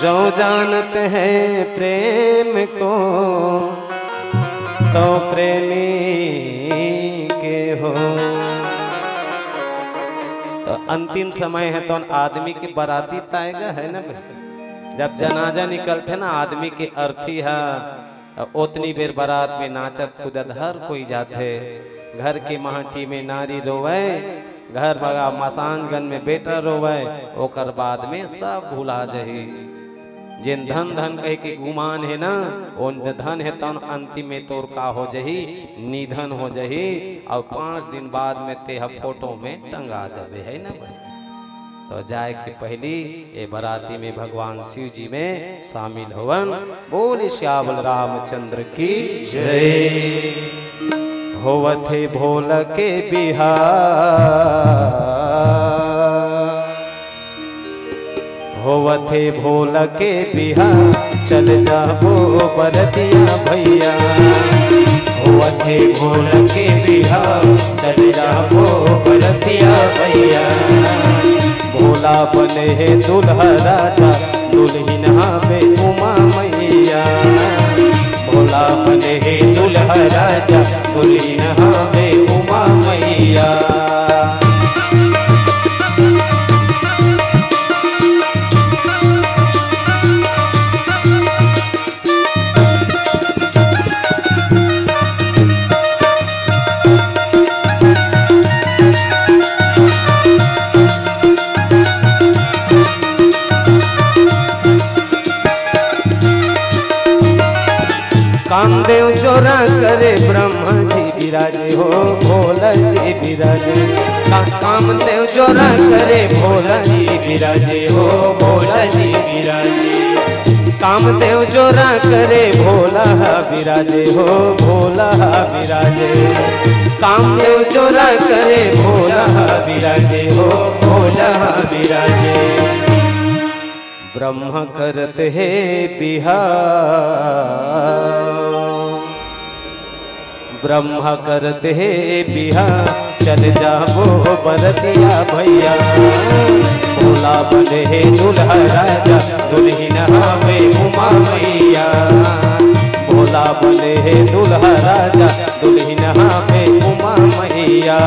जो जानते हैं प्रेम को, तो प्रेमी के हो। तो अंतिम समय है, तो आदमी की बाराती ताएगा है ना, जब जनाजा निकलते ना आदमी के अर्थी है, उतनी बेर बारात में नाचत कूदत हर कोई जाते। घर की महटी में नारी रोवे, घर बगा मसानगन में बेटा रोवे, ओकर बाद में सब भुला जही। जिन धन धन कह के गुमान है ना, उन धन है तन अंतिम में तोर का हो जही, निधन हो जही, और 5 दिन बाद में तेह फोटो में टंगा जावे है ना। तो जाए के पहली ये बराती में भगवान शिव जी में शामिल होवन। बोल श्यामल रामचंद्र की जय। होवथे भोल के बिहार, होवथे भोला के बिहा चल जाबो बरतिया भैया। होवथे भोला के बिहा चल जाबो बरतिया भैया। भोला बने है दुल्हा राजा दुल्हिन हावे उमा मैया। भोला बने है दुल्हा राजा दुल्हिन हावे उमा मैया। कामदेव जोरा करे ब्रह्मा जी विराजे हो भोला जी विराजे। कामदेव जोरा करे भोला जी विराजे हो भोला जी विराजे। कामदेव जोरा करे भोला विराजे हो भोला विराजे। कामदेव जोरा करे भोला विराजे हो भोला विराजे। ब्रह्म करत है बिहा ब्रह्म करत है बिहा चल जाबो बरतिया भैया। भोला बने है दुल्हा राजा दुल्हिन हावे उमा मैया। भोला बने है दुल्हा राजा दुल्हिन हावे उमा मैया।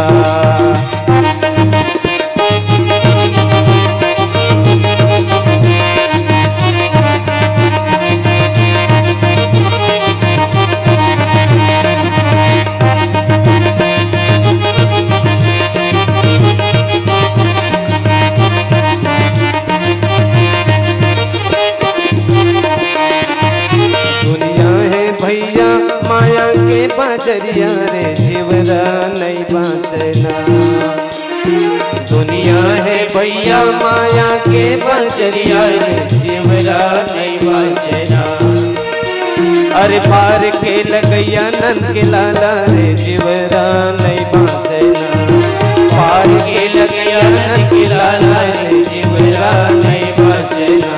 माया के बजरिया रे जीवरा नहीं बाँचना। दुनिया है भैया माया के बजरिया रे जीवरा नहीं बाँचना। अरे पार के लगैया नंद के लाला रे जीवरा नहीं बाँचना। पार के लगैया नंद के लाला रे जीवरा नहीं बाँचना।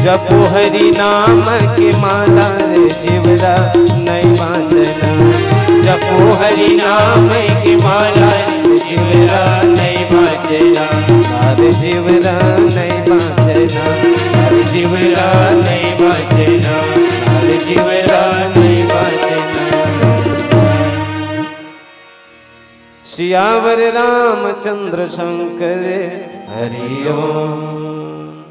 जपो हरि नाम के माला रे जीवरा नहीं बाँचना। जपो हरि नाम के माला रे जीवरा नहीं बाँचना। अरे जीवरा नहीं बाँचना। अरे जीवरा नहीं बाँचना। अरे जीवरा नहीं बाँचना। सियावर रामचंद्र शंकर हरि ओम।